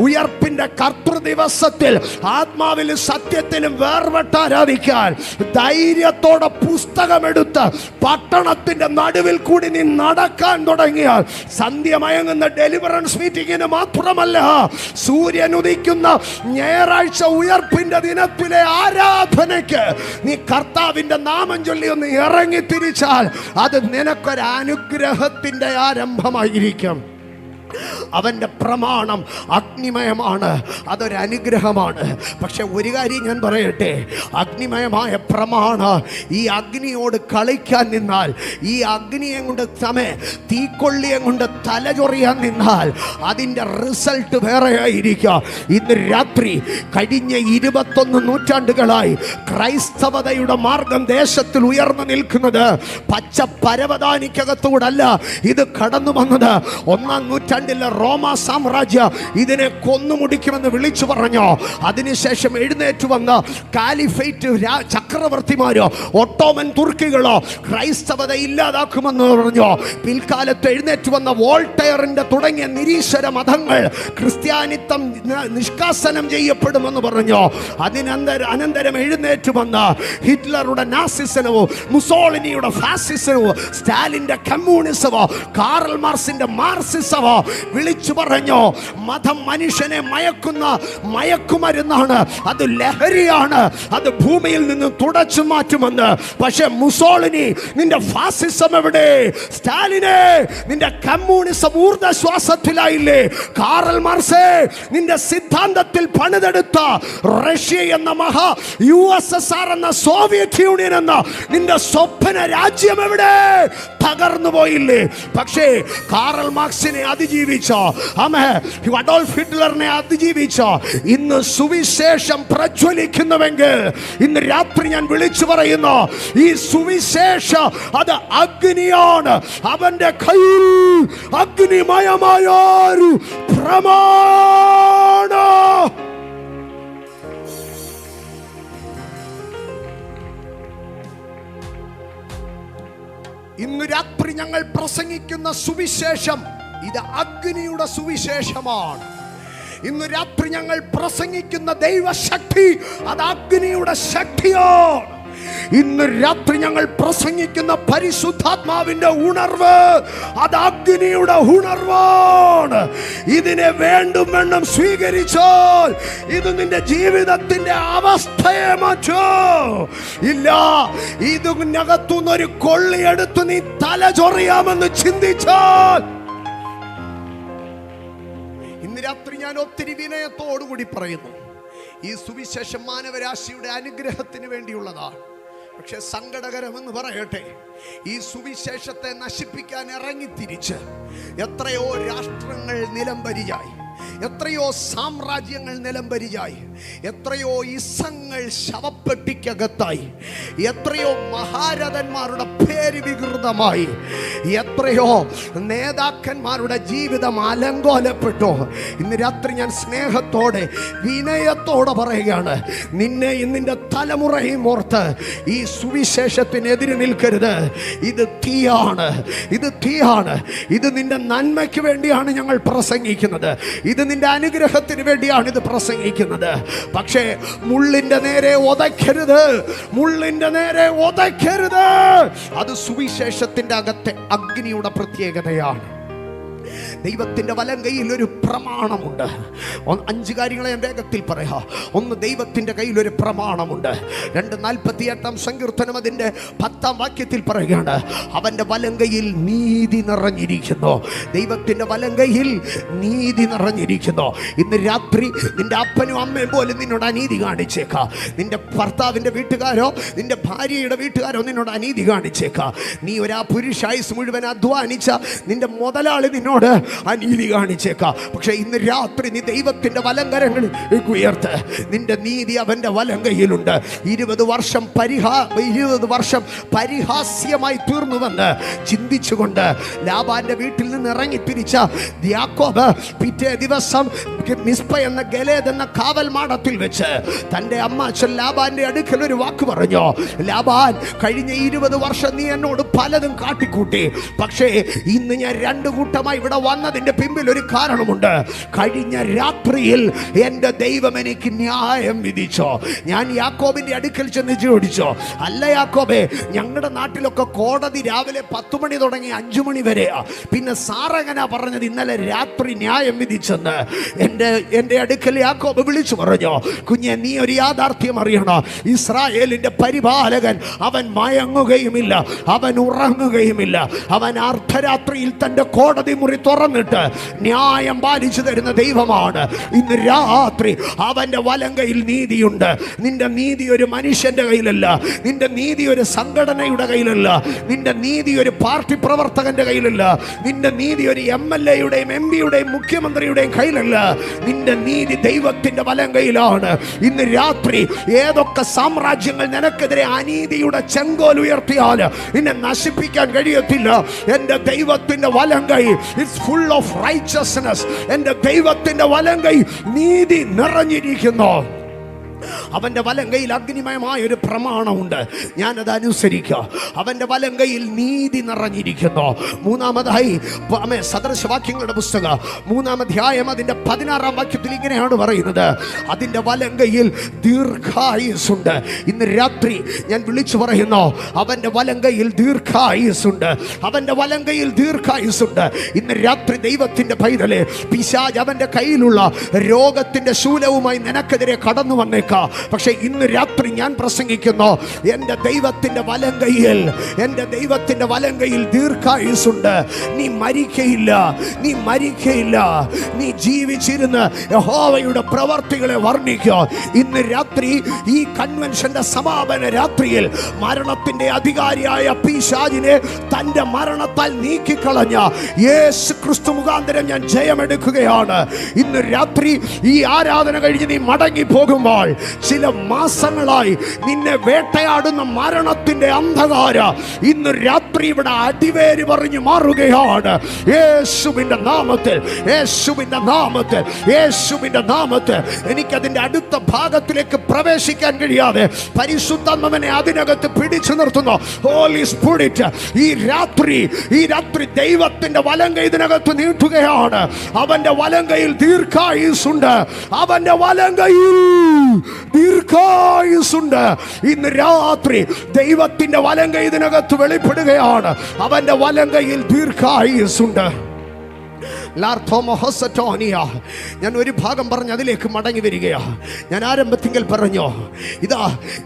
ഉയർപ്പിന്റെ കർത്തൃദിവസത്തിൽ ആത്മാവിലും സത്യത്തിലും വേർപെട്ട് ആരാധിക്കാൻ ധൈര്യത്തോടെ പുസ്തകമെടുത്ത് പട്ടണത്തിന്റെ നടുവിൽ കൂടി നീ നടക്കാൻ തുടങ്ങിയാൽ സന്ധ്യമയങ്ങുന്ന ഡെലിവറൻസ് മീറ്റിംഗിന് മാത്രമല്ല, സൂര്യൻ ഉദിക്കുന്ന ഞായറാഴ്ച ഉയർപ്പിന്റെ ദിനത്തിലെ ആരാധനയ്ക്ക് നീ കർത്താവിന്റെ നാമം ചൊല്ലി ഒന്ന് ഇറങ്ങി തിരിച്ചാൽ അത് നിനക്കൊരു അനുഗ്രഹത്തിന്റെ ആരംഭമായിരിക്കും. അവൻ്റെ പ്രമാണം അഗ്നിമയമാണ്, അതൊരു അനുഗ്രഹമാണ്. പക്ഷെ ഒരു കാര്യം ഞാൻ പറയട്ടെ, അഗ്നിമയമായ പ്രമാണം ഈ അഗ്നിയോട് കളിക്കാൻ നിന്നാൽ, ഈ അഗ്നിയെ കൊണ്ട് തീക്കൊള്ളിയെ കൊണ്ട് തലചൊറിയാൻ നിന്നാൽ അതിൻ്റെ റിസൾട്ട് വേറെ ആയിരിക്കാം. ഇന്ന് രാത്രി കഴിഞ്ഞ 21 നൂറ്റാണ്ടുകളായി ക്രൈസ്തവതയുടെ മാർഗം ദേശത്തിൽ ഉയർന്നു നിൽക്കുന്നത് പച്ച പരവതാനിക്കകത്തൂടല്ല. ഇത് കടന്നു വന്നത് 1-ാം നൂറ്റാണ്ടിലെ റോമ സാമ്രാജ്യം ഇതിനെ കൊന്നുമുടിക്കുമെന്ന് വിളിച്ചു പറഞ്ഞു. അതിനുശേഷം എഴുന്നേറ്റ് വന്ന കാലിഫേറ്റ് ചക്രവർത്തിമാരോ ഒട്ടോമൻ തുർക്കികളോ ക്രൈസ്തവത ഇല്ലാതാക്കുമെന്ന് പറഞ്ഞു. പിൽക്കാലത്ത് എഴുന്നേറ്റ് വന്ന വോൾട്ടയറിന്റെ തുടങ്ങിയ നിരീശ്വര മതങ്ങൾ ക്രിസ്ത്യാനിത്വം നിഷ്കാസനം ചെയ്യപ്പെടുമെന്ന് പറഞ്ഞു. അനന്തരം എഴുന്നേറ്റ് വന്ന ഹിറ്റ്ലറുടെ നാസിസമോ, മുസോളിനിയുടെ ഫാസിസമോ, സ്റ്റാലിന്റെ കമ്മ്യൂണിസമോ, കാറൽ മാർക്സിന്റെ മാർക്സിസമോ വിളിച്ചു പറഞ്ഞു, മതം മനുഷ്യനെ മയക്കുന്ന മയക്കുമരുന്നാണ്, അത് ലഹരിയാണ്, അത് ഭൂമിയിൽ നിന്ന് തുടച്ചു മാറ്റുമെന്ന്. പക്ഷെ മുസോളിനി, നിന്റെ ഫാസിസം എവിടെ? സ്റ്റാലിനെ, നിന്റെ കമ്മ്യൂണിസം ഊർജ്ജശ്വാസത്തിലായില്ലേ? കാറൽ മാർക്സേ, നിന്റെ സിദ്ധാന്തത്തിൽ പണിതെടുത്ത റഷ്യ എന്ന മഹാ USSR എന്ന സോവിയറ്റ് യൂണിയൻ എന്ന നിന്റെ സ്വപ്ന രാജ്യം എവിടെ? തകർന്നു പോയില്ലേ? പക്ഷേ കാറൽ മാർക്സിനെ അതിജീവിച്ചോ, അഡോൾഫ് ഹിറ്റ്ലറിനെ അതിജീവിച്ചോ ഇന്ന് സുവിശേഷം പ്രജ്വലിക്കുന്നുവെങ്കിൽ ഇന്ന് രാത്രി ഞാൻ വിളിച്ചു പറയുന്നു, ഈ സുവിശേഷം അത് അഗ്നിയാണ്. അവന്റെ കയ്യിൽ അഗ്നിമയമായൊരു പ്രമാണം. ഇന്ന് രാത്രി ഞങ്ങൾ പ്രസംഗിക്കുന്ന സുവിശേഷം ഇത് അഗ്നിയുടെ സുവിശേഷമാണ്. ഇന്ന് രാത്രി ഞങ്ങൾ പ്രസംഗിക്കുന്ന ദൈവശക്തി അത് അഗ്നിയുടെ ശക്തിയാണ്. ഇന്ന് രാത്രി ഞങ്ങൾ പ്രസംഗിക്കുന്ന പരിശുദ്ധാത്മാവിന്റെ ഉണർവ് അത് അഗ്നിയുടെ ഉണർവാണ്. ഇതിനെ വേണ്ടും വേണം സ്വീകരിച്ചാൽ ഇത് നിന്റെ ജീവിതത്തിന്റെ അവസ്ഥയെ മാറ്റോ. ഇല്ല, ഇതിനകത്തുനിന്നൊരു കൊള്ളിയെടുത്ത് നീ തല ചൊറിയാമെന്ന് ചിന്തിച്ചാൽ, ഇന്ന് രാത്രി ഞാൻ ഒത്തിരി വിനയത്തോടുകൂടി പറയുന്നു, ഈ സുവിശേഷം മാനവരാശിയുടെ അനുഗ്രഹത്തിന് വേണ്ടിയുള്ളതാണ്. പക്ഷെ സങ്കടകരമെന്ന് പറയട്ടെ, ഈ സുവിശേഷത്തെ നശിപ്പിക്കാൻ ഇറങ്ങിത്തിരിച്ച് എത്രയോ രാഷ്ട്രങ്ങൾ നിലംപരിയായി, എത്രയോ സാമ്രാജ്യങ്ങൾ നിലംപരിയായി, എത്രയോ ഇസങ്ങൾ ശവപ്പെട്ടിക്കകത്തായി, എത്രയോ മഹാരഥന്മാരുടെ പേര് വികൃതമായി, എത്രയോ നേതാക്കന്മാരുടെ ജീവിതം അലങ്കോലപ്പെട്ടു. ഇന്ന് രാത്രി ഞാൻ സ്നേഹത്തോടെ വിനയത്തോടെ പറയുകയാണ്, നിന്നെ നിന്റെ തലമുറയും ഓർത്ത് ഈ സുവിശേഷത്തിനെതിരെ നിൽക്കരുത്. ഇത് തീയാണ്, ഇത് തീയാണ്. ഇത് നിന്റെ നന്മയ്ക്ക് വേണ്ടിയാണ് ഞങ്ങൾ പ്രസംഗിക്കുന്നത്, ഇത് നിന്റെ അനുഗ്രഹത്തിന് വേണ്ടിയാണ് ഇത് പ്രസംഗിക്കുന്നത്. പക്ഷേ മുള്ളിന്റെ നേരെ ഒതയ്ക്കരുത്, മുള്ളിന്റെ നേരെ ഒതയ്ക്കരുത്. അത് സുവിശേഷത്തിന്റെ അകത്തെ അഗ്നിയുടെ പ്രത്യേകതയാണ്. ദൈവത്തിൻ്റെ വലം കയ്യിൽ ഒരു പ്രമാണമുണ്ട്. 5 കാര്യങ്ങളെ ഞാൻ വേഗത്തിൽ പറയാം. 1, ദൈവത്തിൻ്റെ കയ്യിൽ ഒരു പ്രമാണമുണ്ട്. 2, 48-ാം സങ്കീർത്തനം അതിൻ്റെ 10-ാം വാക്യത്തിൽ പറയുകയാണ്, അവൻ്റെ വലം കയ്യിൽ നീതി നിറഞ്ഞിരിക്കുന്നു. ദൈവത്തിൻ്റെ വലം കയ്യിൽ നീതി നിറഞ്ഞിരിക്കുന്നു. ഇന്ന് രാത്രി നിന്റെ അപ്പനും അമ്മയും പോലും നിന്നോട് അനീതി കാണിച്ചേക്കാം. നിന്റെ ഭർത്താവിൻ്റെ വീട്ടുകാരോ നിന്റെ ഭാര്യയുടെ വീട്ടുകാരോ നിന്നോട് അനീതി കാണിച്ചേക്കാം. നീ പുരുഷായുസ് മുഴുവൻ അധ്വാനിച്ച നിന്റെ മുതലാളി നിന്നോട് നിന്നോട് അനീതി കാണിച്ചേക്കാം. പക്ഷെ ഇന്ന് രാത്രി നീ ദൈവത്തിന്റെ വലങ്കരങ്ങളിൽ ഉയർത്ത്. നിന്റെ നീതി അവന്റെ വലങ്കയിലുണ്ട്. 20 വർഷം പരിഹാസ്യമായി തീർന്നുവെന്ന് ചിന്തിച്ചുകൊണ്ട് ലാബാന്റെ വീട്ടിൽ നിന്ന് ഇറങ്ങി തിരിച്ച യാക്കോബ് പിറ്റേ ദിവസം മിസ്പ എന്ന ഗലേദ് എന്ന കാവൽ മാടത്തിൽ വെച്ച് തന്റെ അമ്മാച്ചൻ ലാബാന്റെ അടുക്കൽ ഒരു വാക്ക് പറഞ്ഞു. ലാബാൻ, കഴിഞ്ഞ 20 വർഷം നീ എന്നോട് പലതും കാട്ടിക്കൂട്ടി. പക്ഷേ ഇന്ന് ഞാൻ 2 കൂട്ടമായി ഇവിടെ വന്നതിന്റെ പിമ്പിൽ ഒരു കാരണമുണ്ട്. കഴിഞ്ഞ രാത്രിയിൽ എൻ്റെ ദൈവം എനിക്ക് ന്യായം വിധിച്ചോ. ഞാൻ യാക്കോബിന്റെ അടുക്കൽ ചെന്ന് ചോദിച്ചോ, അല്ല യാക്കോബേ, ഞങ്ങളുടെ നാട്ടിലൊക്കെ കോടതി രാവിലെ 10 മണി തുടങ്ങി 5 മണി വരെയാ. പിന്നെ സാറെങ്ങനാ പറഞ്ഞത് ഇന്നലെ രാത്രി ന്യായം വിധിച്ചെന്ന്? എൻ്റെ അടുക്കൽ യാക്കോബ് വിളിച്ചു പറഞ്ഞു, കുഞ്ഞെ, നീ ഒരു യാഥാർത്ഥ്യം അറിയണം. ഇസ്രായേലിന്റെ പരിപാലകൻ അവൻ മയങ്ങുകയുമില്ല, അവൻ ഉറങ്ങുകയുമില്ല. അവൻ അർദ്ധരാത്രിയിൽ തന്റെ കോടതി മുറി തുറന്നിട്ട് ന്യായം പാലിച്ചു തരുന്ന ദൈവമാണ്. ഇന്ന് രാത്രി അവന്റെ വലങ്കയിൽ നീതിയുണ്ട്. നിന്റെ നീതി ഒരു മനുഷ്യന്റെ കയ്യിലല്ല, നിന്റെ നീതി ഒരു സംഘടനയുടെ കയ്യിലല്ല, നിന്റെ നീതി ഒരു പാർട്ടി പ്രവർത്തകന്റെ കയ്യിലല്ല, നിന്റെ നീതി ഒരു MLA-യുടെയും MP-യുടെയും മുഖ്യമന്ത്രിയുടെയും കയ്യിലല്ല. നിന്റെ നീതി ദൈവത്തിന്റെ വലങ്കയിലാണ്. ഇന്ന് രാത്രി ഏതൊക്കെ സാമ്രാജ്യങ്ങൾ നിനക്കെതിരെ അനീതിയുടെ ചെങ്കോൽ ഉയർത്തിയാൽ നിന്നെ നശിപ്പിക്കാൻ കഴിയത്തില്ല. എൻ്റെ ദൈവത്തിന്റെ വലങ്കൈ ഇറ്റ്സ് ഫുൾ ഓഫ് റൈച്ചസ്നെസ്. എൻ്റെ ദൈവത്തിന്റെ വലങ്കൈ നീതി നിറഞ്ഞിരിക്കുന്നു. അവൻ്റെ വലങ്കയിൽ അഗ്നിമയമായ ഒരു പ്രമാണമുണ്ട്, ഞാനത് അനുസരിക്കുക. അവൻ്റെ വലങ്കയിൽ നീതി നിറഞ്ഞിരിക്കുന്നു. മൂന്നാമതായി സദൃശവാക്യങ്ങളുടെ പുസ്തകം 3-ാം അധ്യായം അതിൻ്റെ 16-ാം വാക്യത്തിൽ ഇങ്ങനെയാണ് പറയുന്നത്, അതിൻ്റെ വലങ്കയിൽ ദീർഘായുസ്സുണ്ട്. ഇന്ന് രാത്രി ഞാൻ വിളിച്ചു പറയുന്നു, അവൻ്റെ വലങ്കയിൽ ദീർഘായുസ്സുണ്ട്, അവൻ്റെ വലങ്കയിൽ ദീർഘായുസ്സുണ്ട്. ഇന്ന് രാത്രി ദൈവത്തിൻ്റെ പൈതലെ, പിശാച് അവൻ്റെ കയ്യിലുള്ള രോഗത്തിൻ്റെ ശൂലവുമായി നിനക്കെതിരെ കടന്നു വന്നേക്കാം. പക്ഷെ ഇന്ന് രാത്രി ഞാൻ പ്രസംഗിക്കുന്നു, എൻ്റെ ദൈവത്തിന്റെ വലങ്കയിൽ, എൻ്റെ ദൈവത്തിന്റെ വലങ്കയിൽ ദീർഘായുസ്സുണ്ട്. നീ മരിക്കയില്ല, നീ മരിക്കയില്ല, നീ ജീവിച്ചിരുന്ന് യഹോവയുടെ പ്രവർത്തികളെ വർണ്ണിക്കുക. ഇന്ന് രാത്രി ഈ കൺവെൻഷന്റെ സമാപന രാത്രിയിൽ മരണത്തിന്റെ അധികാരിയായ പിശാചിനെ തന്റെ മരണത്താൽ നീക്കിക്കളഞ്ഞ യേശു ക്രിസ്തു മുഖാന്തരം ഞാൻ ജയമെടുക്കുകയാണ്. ഇന്ന് രാത്രി ഈ ആരാധന കഴിഞ്ഞ് നീ മടങ്ങി പോകുമ്പോൾ ചില മാസങ്ങളായി നിന്നെ വേട്ടയാടുന്ന മരണത്തിന്റെ അന്ധകാര ഇന്ന് രാത്രി ഇവിടെ അടിവേര് പറഞ്ഞു മാറുകയാണ്. യേശുവിന്റെ നാമത്തിൽ, യേശുവിന്റെ നാമത്തിൽ, യേശുവിന്റെ നാമത്തിൽ. എനിക്കതിന്റെ അടുത്ത ഭാഗത്തിലേക്ക് പ്രവേശിക്കാൻ കഴിയാതെ പരിശുദ്ധാത്മാവിനെ അതിനകത്ത് പിടിച്ചു നിർത്തുന്നു. ഹോളി സ്പിരിറ്റ് ഈ രാത്രി ദൈവത്തിന്റെ വലങ്കൈ ഇതിനകത്ത് നീട്ടുകയാണ്. അവന്റെ വലങ്കയിൽ ദീർഘായുസ്സുണ്ട്, അവന്റെ വലങ്കയിൽ ദീർഘായുസ്സുണ്ട്. ഇന്ന് രാത്രി ദൈവത്തിന്റെ വലങ്കൈ ഇതിനകത്ത് വെളിപ്പെടുകയാണ്. അവന്റെ വലങ്കയിൽ ദീർഘായുസ്സുണ്ട്. ഞാൻ ഒരു ഭാഗം പറഞ്ഞ് അതിലേക്ക് മടങ്ങി വരികയാണ്. ഞാൻ ആരംഭത്തിങ്കൽ പറഞ്ഞു, ഇതാ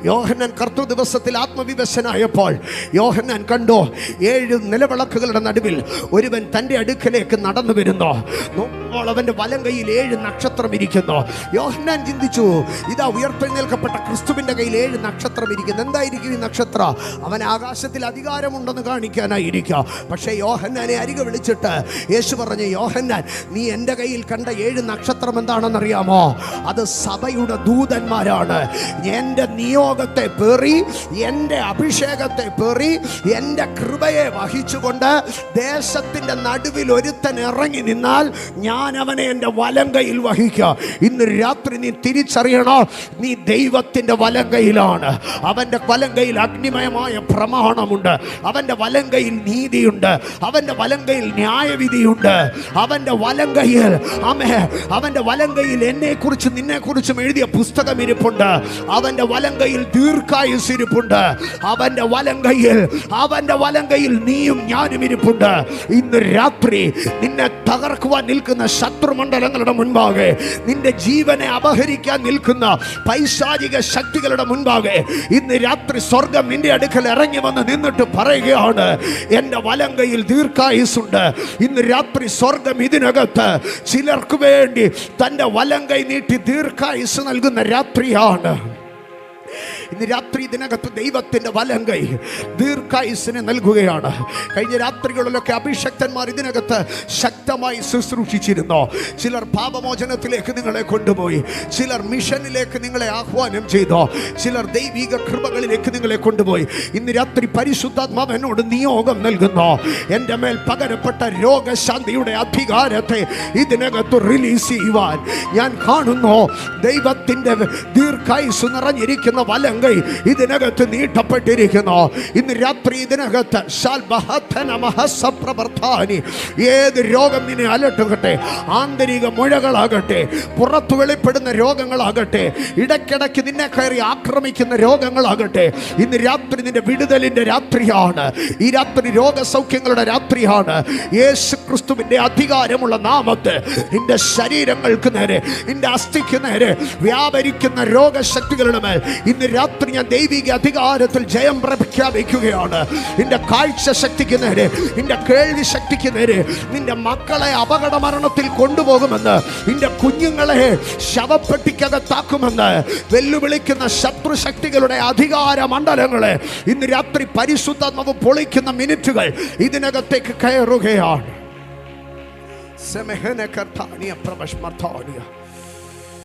യോഹന്നാൻ കർത്തൃ ദിവസത്തിൽ ആത്മവിവശനായപ്പോൾ യോഹന്നാൻ കണ്ടു 7 നിലവിളക്കുകളുടെ നടുവിൽ ഒരുവൻ തൻ്റെ അടുക്കലേക്ക് നടന്നു വരുന്നു. നോക്കുമ്പോൾ അവൻ്റെ വലങ്കയിൽ 7 നക്ഷത്രം ഇരിക്കുന്നു. യോഹന്നാൻ ചിന്തിച്ചു, ഇതാ ഉയർത്തെഴുന്നേൽക്കപ്പെട്ട ക്രിസ്തുവിൻ്റെ കയ്യിൽ 7 നക്ഷത്രം ഇരിക്കുന്നു. എന്തായിരിക്കും ഈ നക്ഷത്രം? അവൻ ആകാശത്തിൽ അധികാരമുണ്ടെന്ന് കാണിക്കാനായിരിക്കാം. പക്ഷേ യോഹന്നാനെ അരികെ വിളിച്ചിട്ട് യേശു പറഞ്ഞു, യോഹന്നാൻ, നീ എൻ്റെ കയ്യിൽ കണ്ട 7 നക്ഷത്രം എന്താണെന്നറിയാമോ? അത് സഭയുടെ ദൂതന്മാരാണ്. എൻ്റെ നിയോഗത്തെ പേറി, എൻ്റെ അഭിഷേകത്തെ പേറി, എൻ്റെ കൃപയെ വഹിച്ചുകൊണ്ട് ദേശത്തിൻ്റെ നടുവിൽ ഒരുത്തൻ ഇറങ്ങി നിന്നാൽ ഞാൻ അവനെ എൻ്റെ വലങ്കയിൽ വഹിക്കാം. ഇന്ന് രാത്രി നീ തിരിച്ചറിയണോ, നീ ദൈവത്തിൻ്റെ വലങ്കയിലാണ്. അവൻ്റെ വലങ്കയിൽ അഗ്നിമയമായ പ്രമാണമുണ്ട്, അവൻ്റെ വലങ്കയിൽ നീതിയുണ്ട്, അവൻ്റെ വലങ്കയിൽ ന്യായവിധിയുണ്ട്. അവൻ്റെ വലങ്കയിൽ അവൻ്റെ വലങ്കയിൽ എന്നെക്കുറിച്ചും നിന്നെക്കുറിച്ചും എഴുതിയ പുസ്തകം ഇരിപ്പുണ്ട്. അവൻ്റെ വലങ്കയിൽ ദീർഘായുസ് ഇരിപ്പുണ്ട്. അവൻ്റെ വലങ്കയിൽ നീയും ഞാനും ഇരിപ്പുണ്ട്. ഇന്ന് രാത്രി നിന്നെ തകർക്കുവാൻ നിൽക്കുന്ന ശത്രുമണ്ഡലങ്ങളുടെ മുൻപാകെ, നിന്റെ ജീവനെ അപഹരിക്കാൻ നിൽക്കുന്ന പൈശാചിക ശക്തികളുടെ മുൻപാകെ ഇന്ന് രാത്രി സ്വർഗം നിന്റെ അടുക്കൽ ഇറങ്ങി വന്ന് നിന്നിട്ട് പറയുകയാണ്, എൻ്റെ വലങ്കയിൽ ദീർഘായുസുണ്ട്. ഇന്ന് രാത്രി സ്വർഗം ഇതിനകത്ത് ചിലർക്ക് വേണ്ടി തൻ്റെ വലങ്കൈ നീട്ടി ദീർഘായുസ് നൽകുന്ന രാത്രിയാണ്. ഇന്ന് രാത്രി ഇതിനകത്ത് ദൈവത്തിൻ്റെ വലങ്കൈ ദീർഘായുസ്സിനെ നൽകുകയാണ്. കഴിഞ്ഞ രാത്രികളിലൊക്കെ അഭിഷക്തന്മാർ ഇതിനകത്ത് ശക്തമായി ശുശ്രൂഷിച്ചിരുന്നു. ചിലർ പാപമോചനത്തിലേക്ക് നിങ്ങളെ കൊണ്ടുപോയി, ചിലർ മിഷനിലേക്ക് നിങ്ങളെ ആഹ്വാനം ചെയ്തു, ചിലർ ദൈവിക കൃപകളിലേക്ക് നിങ്ങളെ കൊണ്ടുപോയി. ഇന്ന് രാത്രി പരിശുദ്ധാത്മാവ് എന്നോട് നിയോഗം നൽകുന്നു. എൻ്റെ മേൽ പകരപ്പെട്ട രോഗശാന്തിയുടെ അധികാരത്തെ ഇതിനകത്ത് റിലീസ് ചെയ്യുവാൻ ഞാൻ കാണുന്നു. ദൈവത്തിൻ്റെ ദീർഘായുസ് നിറഞ്ഞിരിക്കുന്ന വലങ്കൈ ഇതിനകത്ത് നീട്ടപ്പെട്ടിരിക്കുന്നു. ഇന്ന് രാത്രി ഇതിനകത്ത് ഏത് രോഗം നിന്നെ അലട്ടുകട്ടെ, ആന്തരിക മുഴകളാകട്ടെ, പുറത്തു വെളിപ്പെടുന്ന രോഗങ്ങളാകട്ടെ, ഇടയ്ക്കിടയ്ക്ക് നിന്നെ കയറി ആക്രമിക്കുന്ന രോഗങ്ങളാകട്ടെ, ഇന്ന് രാത്രി നിന്റെ വിടുതലിന്റെ രാത്രിയാണ്. ഈ രാത്രി രോഗസൗഖ്യങ്ങളുടെ രാത്രിയാണ്. യേശു ക്രിസ്തുവിന്റെ അധികാരമുള്ള നാമത്തിൽ നിന്റെ ശരീരങ്ങൾക്ക് നേരെ, നിന്റെ അസ്ഥിക്ക് നേരെ വ്യാപരിക്കുന്ന രോഗശക്തികളുടെ മേൽ ഇന്ന് രാത്രി ഞാൻ ദൈവിക അധികാരത്തിൽ ജയം പ്രഖ്യാപിക്കുകയാണ്. നിന്റെ കാഴ്ച ശക്തിക്ക് നേരെ, നിന്റെ കേൾവി ശക്തിക്ക് നേരെ, നിന്റെ മക്കളെ അപകട മരണത്തിൽ കൊണ്ടുപോകുമെന്ന്, നിന്റെ കുഞ്ഞുങ്ങളെ ശവപ്പെട്ടിക്കകത്താക്കുമെന്ന് വെല്ലുവിളിക്കുന്ന ശത്രുശക്തികളുടെ അധികാര മണ്ഡലങ്ങളെ ഇന്ന് രാത്രി പരിശുദ്ധാത്മാവ് പൊളിക്കുന്ന മിനിറ്റുകൾ ഇതിനകത്തേക്ക് കയറുകയാണ്.